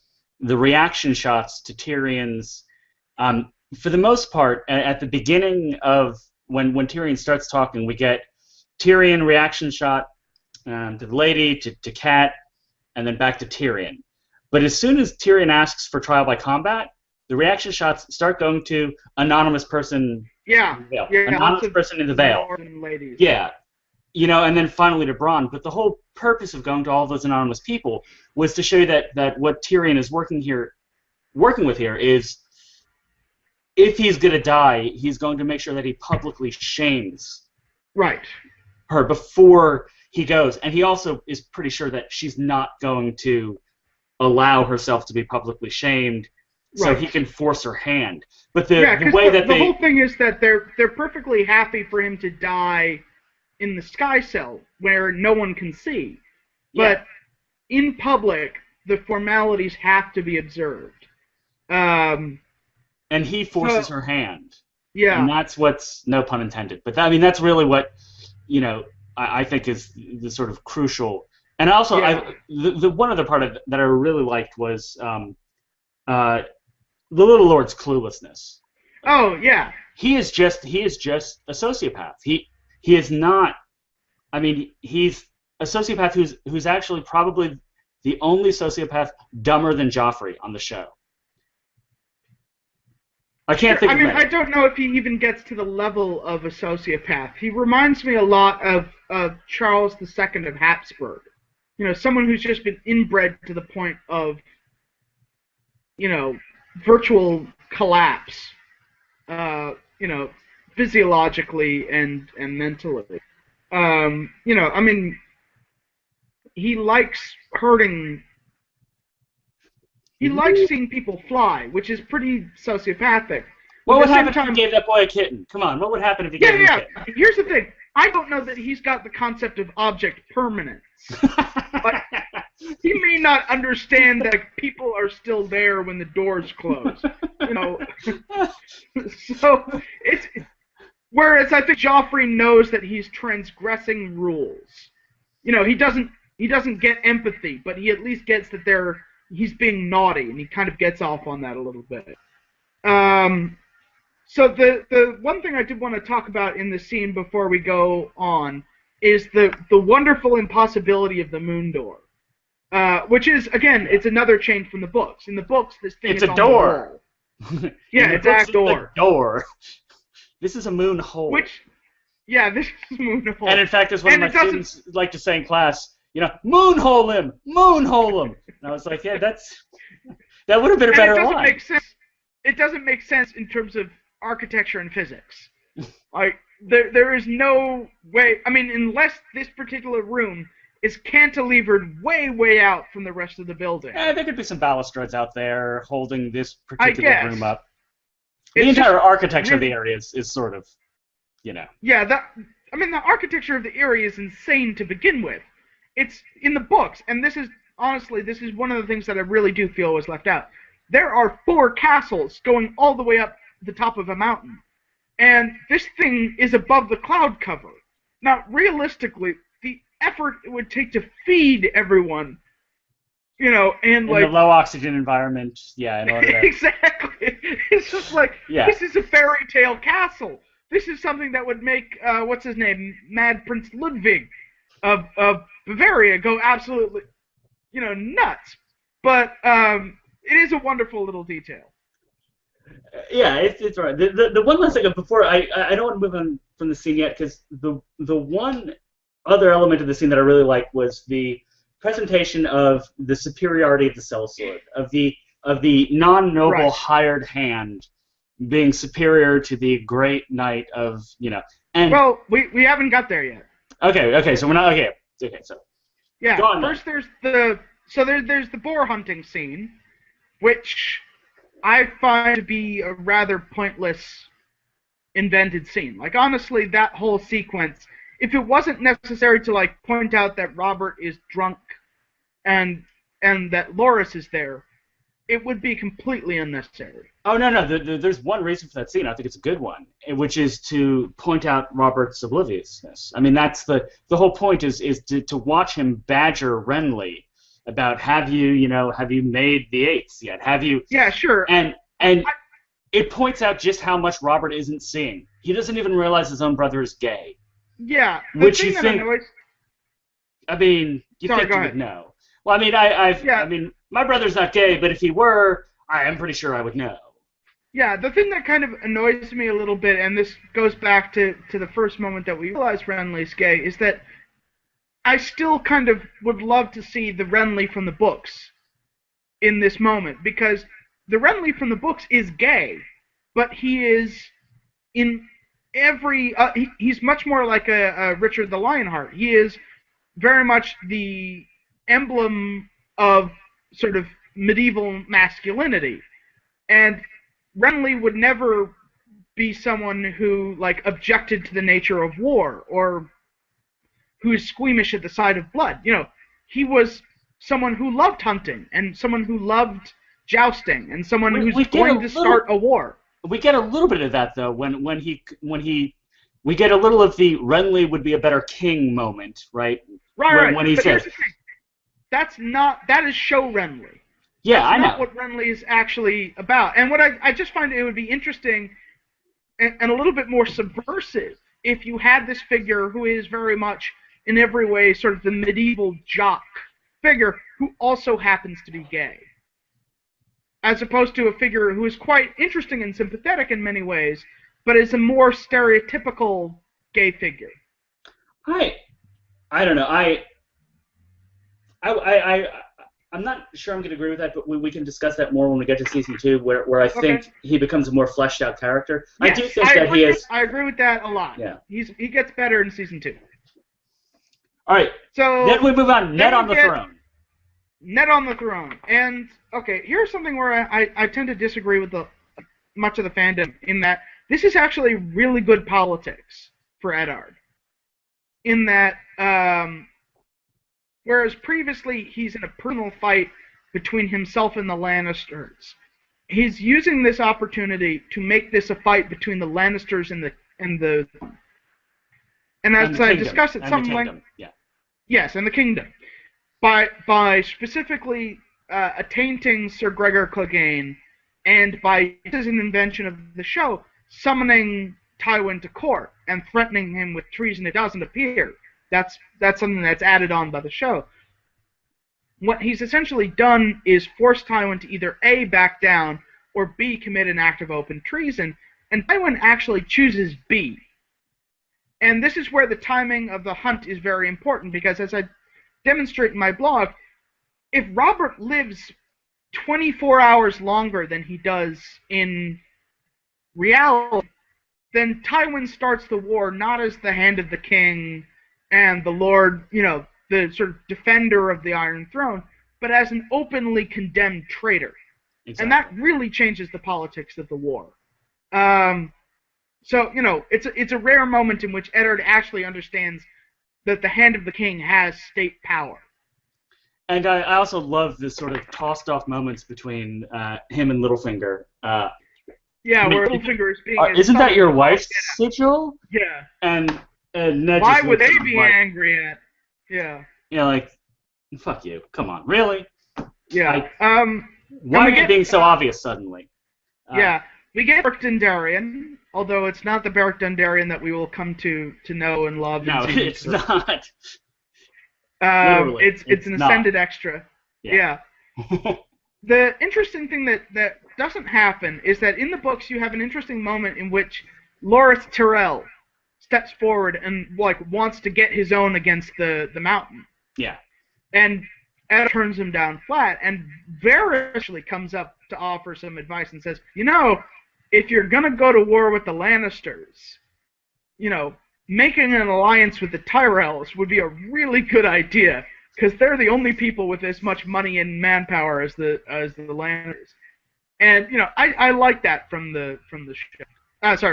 [SPEAKER 2] the reaction shots to Tyrion's, for the most part, at the beginning of when Tyrion starts talking, we get Tyrion reaction shot to the lady, to Cat, and then back to Tyrion. But as soon as Tyrion asks for trial by combat, the reaction shots start going to anonymous person.
[SPEAKER 3] Yeah.
[SPEAKER 2] Anonymous person in the Vale.
[SPEAKER 3] Ladies.
[SPEAKER 2] Yeah. and then finally to Bronn. But the whole purpose of going to all those anonymous people was to show you that what Tyrion is working with here is, if he's going to die, he's going to make sure that he publicly shames her before he goes. And he also is pretty sure that she's not going to allow herself to be publicly shamed, so he can force her hand. But the way that
[SPEAKER 3] the whole thing is that they're perfectly happy for him to die in the Sky Cell where no one can see. But in public, the formalities have to be observed.
[SPEAKER 2] And he forces her hand.
[SPEAKER 3] Yeah.
[SPEAKER 2] And that's what's, no pun intended, but that's really what, I think is the sort of crucial. And also, the one other part of that I really liked was the Little Lord's cluelessness.
[SPEAKER 3] Oh, yeah.
[SPEAKER 2] He is just a sociopath. He is not. I mean, he's a sociopath who's actually probably the only sociopath dumber than Joffrey on the show. I can't think.
[SPEAKER 3] I don't know if he even gets to the level of a sociopath. He reminds me a lot of Charles II of Habsburg. Someone who's just been inbred to the point of, virtual collapse, physiologically and mentally. He likes hurting. He likes seeing people fly, which is pretty sociopathic.
[SPEAKER 2] What would happen if he gave that boy a kitten? Come on, what would happen if he gave him a kitten?
[SPEAKER 3] Here's the thing. I don't know that he's got the concept of object permanence. But he may not understand that people are still there when the doors close. So it's... Whereas I think Joffrey knows that he's transgressing rules. He doesn't get empathy, but he at least gets that he's being naughty, and he kind of gets off on that a little bit. So the one thing I did want to talk about in the scene before we go on is the wonderful impossibility of the moon door, which is, again, it's another change from the books. In the books, this thing is
[SPEAKER 2] a door.
[SPEAKER 3] It's a door.
[SPEAKER 2] Door. This is a moon hole.
[SPEAKER 3] This is a moon hole.
[SPEAKER 2] And in fact, as one of my students like to say in class, moonhole him, moonhole him. And I was like, that would have been a better line.
[SPEAKER 3] Make sense. It doesn't make sense in terms of architecture and physics. There is no way. I mean, unless this particular room is cantilevered way, way out from the rest of the building.
[SPEAKER 2] There could be some balustrades out there holding this particular room up. The
[SPEAKER 3] It's
[SPEAKER 2] entire
[SPEAKER 3] just
[SPEAKER 2] architecture of
[SPEAKER 3] really-
[SPEAKER 2] the area is sort of,
[SPEAKER 3] Yeah, the architecture of the area is insane to begin with. It's in the books, and this is one of the things that I really do feel was left out. There are 4 castles going all the way up the top of a mountain, and this thing is above the cloud cover. Now, realistically, the effort it would take to feed everyone, and
[SPEAKER 2] in the low oxygen environment, in order to...
[SPEAKER 3] Exactly. It's just like, this is a fairy tale castle. This is something that would make, what's his name, Mad Prince Ludwig of Bavaria go absolutely, nuts. But it is a wonderful little detail.
[SPEAKER 2] Yeah, it's right. The one last thing before I don't want to move on from the scene yet, because the one other element of the scene that I really liked was the presentation of the superiority of the sellsword, of the non-noble hired hand being superior to the great knight of And
[SPEAKER 3] well, we haven't got there yet.
[SPEAKER 2] Okay, so we're not okay. So
[SPEAKER 3] first there's there's the boar hunting scene, which I find to be a rather pointless invented scene. Like, honestly, that whole sequence, if it wasn't necessary to point out that Robert is drunk and that Loras is there, it would be completely unnecessary.
[SPEAKER 2] Oh, no. There's one reason for that scene. I think it's a good one, which is to point out Robert's obliviousness. I mean, that's the whole point is to watch him badger Renly about have you made the 8s yet? Have you?
[SPEAKER 3] Yeah, sure.
[SPEAKER 2] And it points out just how much Robert isn't seeing. He doesn't even realize his own brother is gay.
[SPEAKER 3] Yeah.
[SPEAKER 2] Which you think? I mean, you think you would know. Well, I mean, I mean, my brother's not gay, but if he were, I am pretty sure I would know.
[SPEAKER 3] Yeah, the thing that kind of annoys me a little bit, and this goes back to the first moment that we realized Renly's gay, is that I still kind of would love to see the Renly from the books in this moment, because the Renly from the books is gay, but he is in every he's much more like a Richard the Lionheart. He is very much the emblem of sort of medieval masculinity, and Renly would never be someone who like objected to the nature of war or who's squeamish at the sight of blood. You know, he was someone who loved hunting and someone who loved jousting and someone who's going to start a war.
[SPEAKER 2] We get a little bit of that though when we get a little of the Renly would be a better king moment, right?
[SPEAKER 3] Right.
[SPEAKER 2] When he says,
[SPEAKER 3] that is show Renly.
[SPEAKER 2] Yeah,
[SPEAKER 3] That's
[SPEAKER 2] I know.
[SPEAKER 3] not what Renly is actually about. And what I just find it would be interesting and a little bit more subversive if you had this figure who is very much, in every way, sort of the medieval jock figure who also happens to be gay. As opposed to a figure who is quite interesting and sympathetic in many ways, but is a more stereotypical gay figure.
[SPEAKER 2] I don't know. I'm not sure I'm going to agree with that, but we can discuss that more when we get to season 2, where I think he becomes a more fleshed out character.
[SPEAKER 3] Yes,
[SPEAKER 2] I do think that he is.
[SPEAKER 3] I agree with that a lot.
[SPEAKER 2] Yeah.
[SPEAKER 3] He gets better in season 2.
[SPEAKER 2] All right.
[SPEAKER 3] So
[SPEAKER 2] then we move on. Ned on the throne.
[SPEAKER 3] Ned on the throne. And okay, here's something where I tend to disagree with much of the fandom in that this is actually really good politics for Eddard. In that. Whereas previously he's in a personal fight between himself and the Lannisters, he's using this opportunity to make this a fight between the Lannisters and as I discussed at some length, yes, and the kingdom, by specifically attainting Sir Gregor Clegane, and by, this is an invention of the show, summoning Tywin to court and threatening him with treason. It doesn't appear. That's something that's added on by the show. What he's essentially done is force Tywin to either A, back down, or B, commit an act of open treason, and Tywin actually chooses B. And this is where the timing of the hunt is very important, because as I demonstrate in my blog, if Robert lives 24 hours longer than he does in reality, then Tywin starts the war not as the Hand of the King and the Lord, the sort of defender of the Iron Throne, but as an openly condemned traitor. Exactly. And that really changes the politics of the war. So, it's a rare moment in which Eddard actually understands that the Hand of the King has state power.
[SPEAKER 2] And I also love the sort of tossed-off moments between him and Littlefinger.
[SPEAKER 3] Where Littlefinger is being...
[SPEAKER 2] isn't that your wife's sigil?
[SPEAKER 3] Yeah.
[SPEAKER 2] And Ned
[SPEAKER 3] why
[SPEAKER 2] just
[SPEAKER 3] would they be angry at? Yeah.
[SPEAKER 2] Fuck you. Come on. Really?
[SPEAKER 3] Yeah.
[SPEAKER 2] Why are you being so obvious suddenly?
[SPEAKER 3] We get Beric Dondarrion, although it's not the Beric Dondarrion that we will come to know and love.
[SPEAKER 2] No, it's not.
[SPEAKER 3] It's an ascended extra. Yeah. The interesting thing that doesn't happen is that in the books you have an interesting moment in which Loras Tyrell steps forward and wants to get his own against the mountain.
[SPEAKER 2] Yeah.
[SPEAKER 3] And Ed turns him down flat, and Varys actually comes up to offer some advice and says, if you're gonna go to war with the Lannisters, making an alliance with the Tyrells would be a really good idea, because they're the only people with as much money and manpower as the Lannisters. And I like that from the show.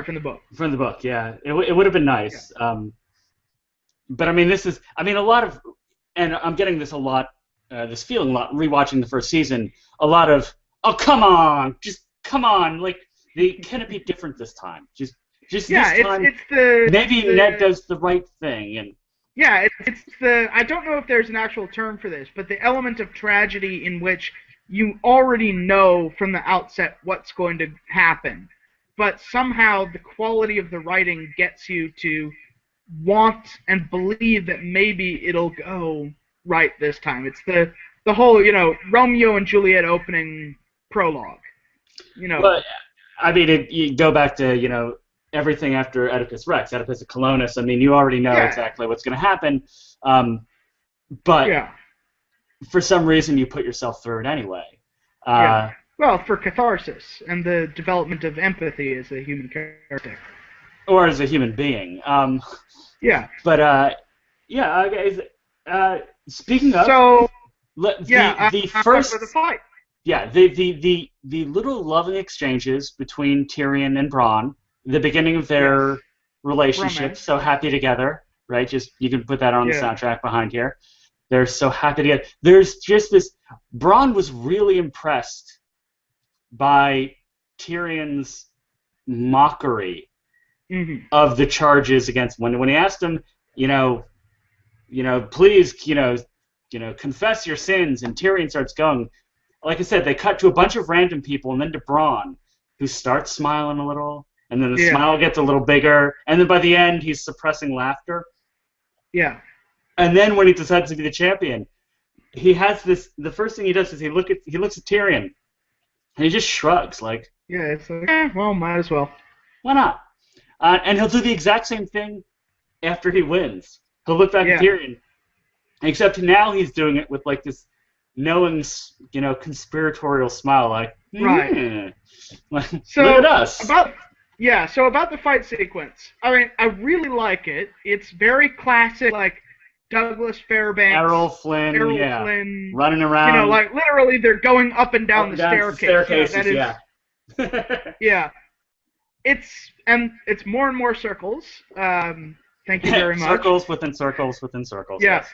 [SPEAKER 3] From the book.
[SPEAKER 2] From the book, yeah. It would have been nice. Yeah. But I mean, a lot of, and I'm getting this a lot, this feeling a lot, rewatching the first season, a lot of, oh, come on, just come on, can it be different this time? Just this time, maybe Ned does the right thing. And
[SPEAKER 3] yeah, it's I don't know if there's an actual term for this, but the element of tragedy in which you already know from the outset what's going to happen, but somehow the quality of the writing gets you to want and believe that maybe it'll go right this time. It's the whole, Romeo and Juliet opening prologue.
[SPEAKER 2] But I mean, you go back to, everything after Oedipus Rex, Oedipus Colonos. I mean, you already know
[SPEAKER 3] Yeah.
[SPEAKER 2] exactly what's going to happen. But
[SPEAKER 3] Yeah.
[SPEAKER 2] for some reason, you put yourself through it anyway.
[SPEAKER 3] Yeah. Well, for catharsis and the development of empathy as a human character.
[SPEAKER 2] Or as a human being.
[SPEAKER 3] Yeah.
[SPEAKER 2] But, speaking of...
[SPEAKER 3] So,
[SPEAKER 2] the
[SPEAKER 3] I'm
[SPEAKER 2] first...
[SPEAKER 3] for the fight.
[SPEAKER 2] Yeah, the little loving exchanges between Tyrion and Bronn, the beginning of their relationship,
[SPEAKER 3] Romance.
[SPEAKER 2] so happy together, right? Just you can put that on the soundtrack behind here. They're so happy together. There's just this. Bronn was really impressed by Tyrion's mockery of the charges against when he asked him, please, confess your sins, and Tyrion starts going. Like I said, they cut to a bunch of random people and then to Bronn, who starts smiling a little, and then the smile gets a little bigger, and then by the end, he's suppressing laughter.
[SPEAKER 3] Yeah.
[SPEAKER 2] And then when he decides to be the champion, he has this. The first thing he does is he looks at Tyrion, and he just shrugs, like,
[SPEAKER 3] Yeah, it's like, well, might as well.
[SPEAKER 2] why not? And he'll do the exact same thing after he wins. He'll look back at Tyrion, except now he's doing it with like this knowing, conspiratorial smile, like,
[SPEAKER 3] Right. So
[SPEAKER 2] look at us.
[SPEAKER 3] About the fight sequence. I mean, I really like it. It's very classic, like Douglas Fairbanks,
[SPEAKER 2] Errol Flynn, running around.
[SPEAKER 3] Like literally, they're going up and down the staircase. Yeah. It's more and more circles. Thank you very much.
[SPEAKER 2] Circles within circles within circles.
[SPEAKER 3] Yeah.
[SPEAKER 2] Yes.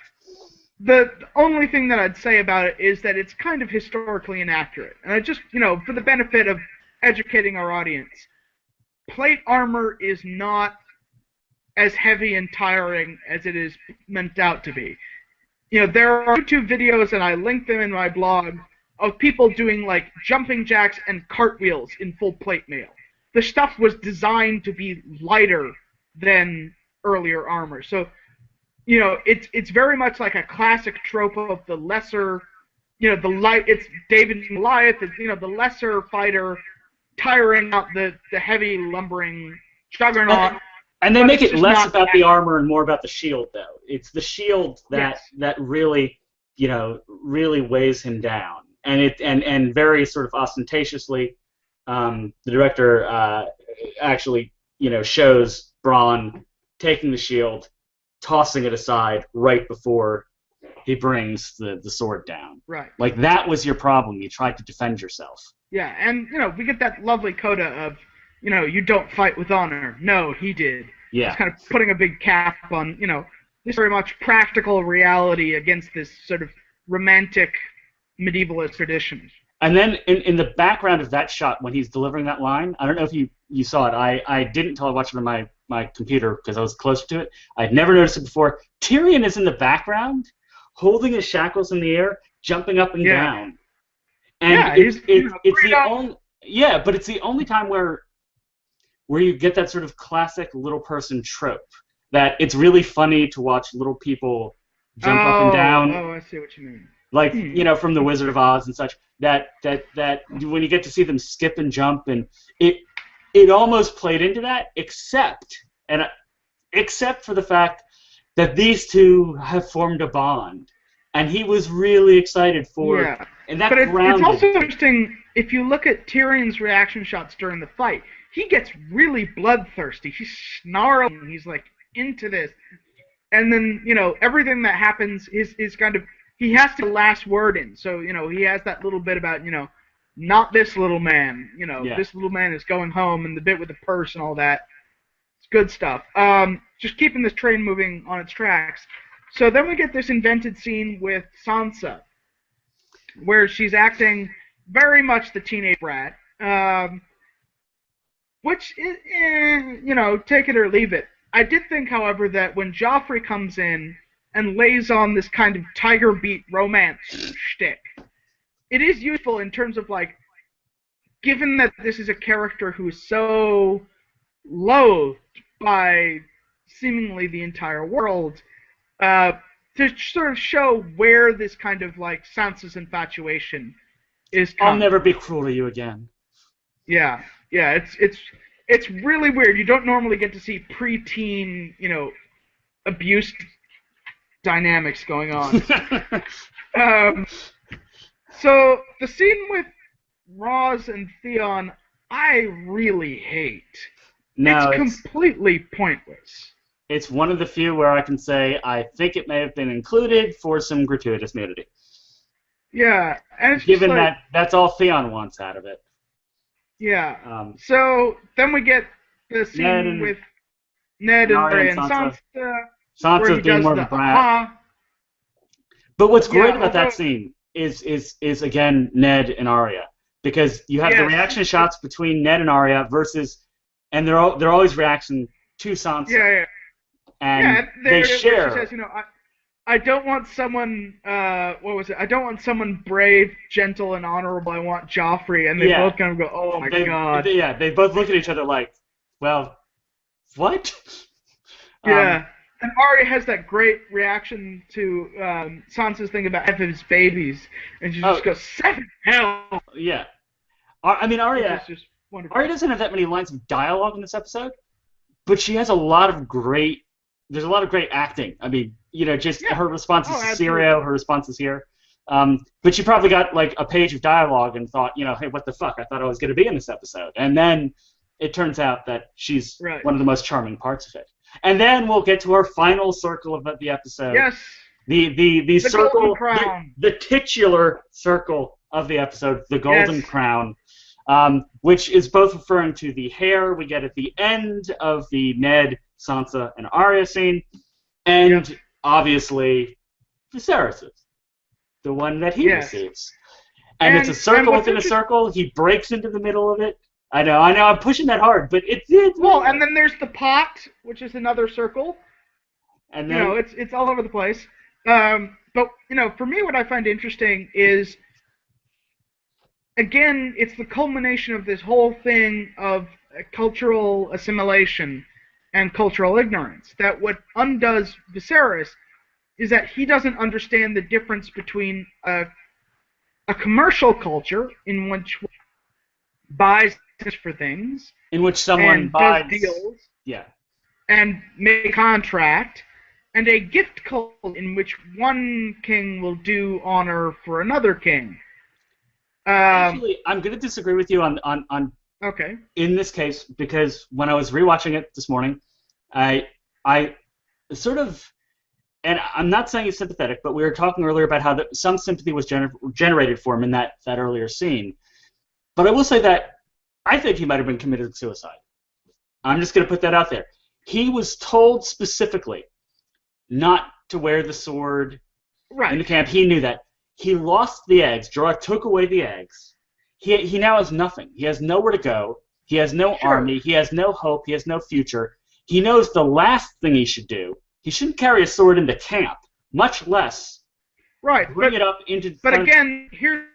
[SPEAKER 3] The only thing that I'd say about it is that it's kind of historically inaccurate. And I just, for the benefit of educating our audience, plate armor is not as heavy and tiring as it is meant out to be. There are YouTube videos, and I link them in my blog, of people doing, like, jumping jacks and cartwheels in full plate mail. The stuff was designed to be lighter than earlier armor. So, it's very much like a classic trope of the lesser, it's David and Goliath, the lesser fighter tiring out the heavy lumbering juggernaut.
[SPEAKER 2] And they make it less about the armor and more about the shield, though. It's the shield that really, really weighs him down. And very sort of ostentatiously, the director actually, shows Bronn taking the shield, tossing it aside right before he brings the sword down.
[SPEAKER 3] Right.
[SPEAKER 2] Like, that was your problem. You tried to defend yourself.
[SPEAKER 3] Yeah, and, we get that lovely coda of, you don't fight with honor. No, he did.
[SPEAKER 2] Yeah.
[SPEAKER 3] It's kind of putting a big cap on, this very much practical reality against this sort of romantic medievalist tradition.
[SPEAKER 2] And then in the background of that shot, when he's delivering that line, I don't know if you saw it. I didn't until I watched it on my computer because I was closer to it. I'd never noticed it before. Tyrion is in the background, holding his shackles in the air, jumping up and down. And it's the only but it's the only time where you get that sort of classic little person trope that it's really funny to watch little people jump up and down.
[SPEAKER 3] Oh, I see what you mean.
[SPEAKER 2] Like, from The Wizard of Oz and such, that when you get to see them skip and jump, and it almost played into that, except for the fact that these two have formed a bond, and he was really excited for it. And that
[SPEAKER 3] it's also interesting, if you look at Tyrion's reaction shots during the fight, he gets really bloodthirsty. He's snarling, he's like, into this. And then, everything that happens is kind of, he has the last word in. So, he has that little bit about, not this little man. This little man is going home, and the bit with the purse and all that. It's good stuff. Just keeping this train moving on its tracks. So then we get this invented scene with Sansa, where she's acting very much the teenage brat. Which is, take it or leave it. I did think, however, that when Joffrey comes in and lays on this kind of Tiger Beat romance shtick, it is useful in terms of, like, given that this is a character who is so loathed by seemingly the entire world, to sort of show where this kind of, like, Sansa's infatuation is coming.
[SPEAKER 2] I'll never be cruel to you again.
[SPEAKER 3] Yeah. Yeah, it's really weird. You don't normally get to see preteen, abuse dynamics going on. So the scene with Roz and Theon, I really hate.
[SPEAKER 2] No,
[SPEAKER 3] it's completely pointless.
[SPEAKER 2] It's one of the few where I can say I think it may have been included for some gratuitous nudity.
[SPEAKER 3] Yeah, and it's
[SPEAKER 2] given
[SPEAKER 3] just like,
[SPEAKER 2] that that's all Theon wants out of it.
[SPEAKER 3] Yeah. So then we get the scene with Ned and Arya and Sansa.
[SPEAKER 2] Sansa's being more of a brat. But what's great about that scene is again Ned and Arya, because you have the reaction shots between Ned and Arya and they're always reaction to Sansa.
[SPEAKER 3] Yeah.
[SPEAKER 2] And they share.
[SPEAKER 3] She says, I don't want someone. What was it? I don't want someone brave, gentle, and honorable. I want Joffrey. And they both kind of go, "Oh my god."
[SPEAKER 2] They both look at each other like, "Well, what?"
[SPEAKER 3] Yeah. And Arya has that great reaction to Sansa's thing about his babies, and she just goes, "7 hell."
[SPEAKER 2] Yeah. I mean, Arya doesn't have that many lines of dialogue in this episode, but she has a lot of great. There's a lot of great acting. I mean, her responses to Syrio, her responses here. But she probably got like a page of dialogue and thought, hey, what the fuck? I thought I was going to be in this episode. And then it turns out that she's one of the most charming parts of it. And then we'll get to our final circle of the episode.
[SPEAKER 3] Yes.
[SPEAKER 2] The circle,
[SPEAKER 3] Golden Crown.
[SPEAKER 2] the titular circle of the episode, the Golden Crown, which is both referring to the hair we get at the end of the Ned, Sansa, and Arya scene, and obviously Viserys's, the one that he receives. And it's a circle within a circle. He breaks into the middle of it. I know, I'm pushing that hard, but it did.
[SPEAKER 3] Well, and then there's the pot, which is another circle.
[SPEAKER 2] And then,
[SPEAKER 3] it's all over the place. But for me, what I find interesting is, again, it's the culmination of this whole thing of cultural assimilation and cultural ignorance. That what undoes Viserys is that he doesn't understand the difference between a commercial culture in which buys for things,
[SPEAKER 2] in which someone
[SPEAKER 3] buys deals, and make a contract, and a gift culture in which one king will do honor for another king.
[SPEAKER 2] Actually, I'm going to disagree with you on in this case, because when I was rewatching it this morning, I sort of, and I'm not saying he's sympathetic, but we were talking earlier about how some sympathy was generated for him in that earlier scene. But I will say that I think he might have been committed suicide. I'm just going to put that out there. He was told specifically not to wear the sword in the camp. He knew that. He lost the eggs. Jorah took away the eggs. He now has nothing. He has nowhere to go. He has no army. He has no hope. He has no future. He knows the last thing he should do. He shouldn't carry a sword into camp, much less bring it up into.
[SPEAKER 3] But again, here's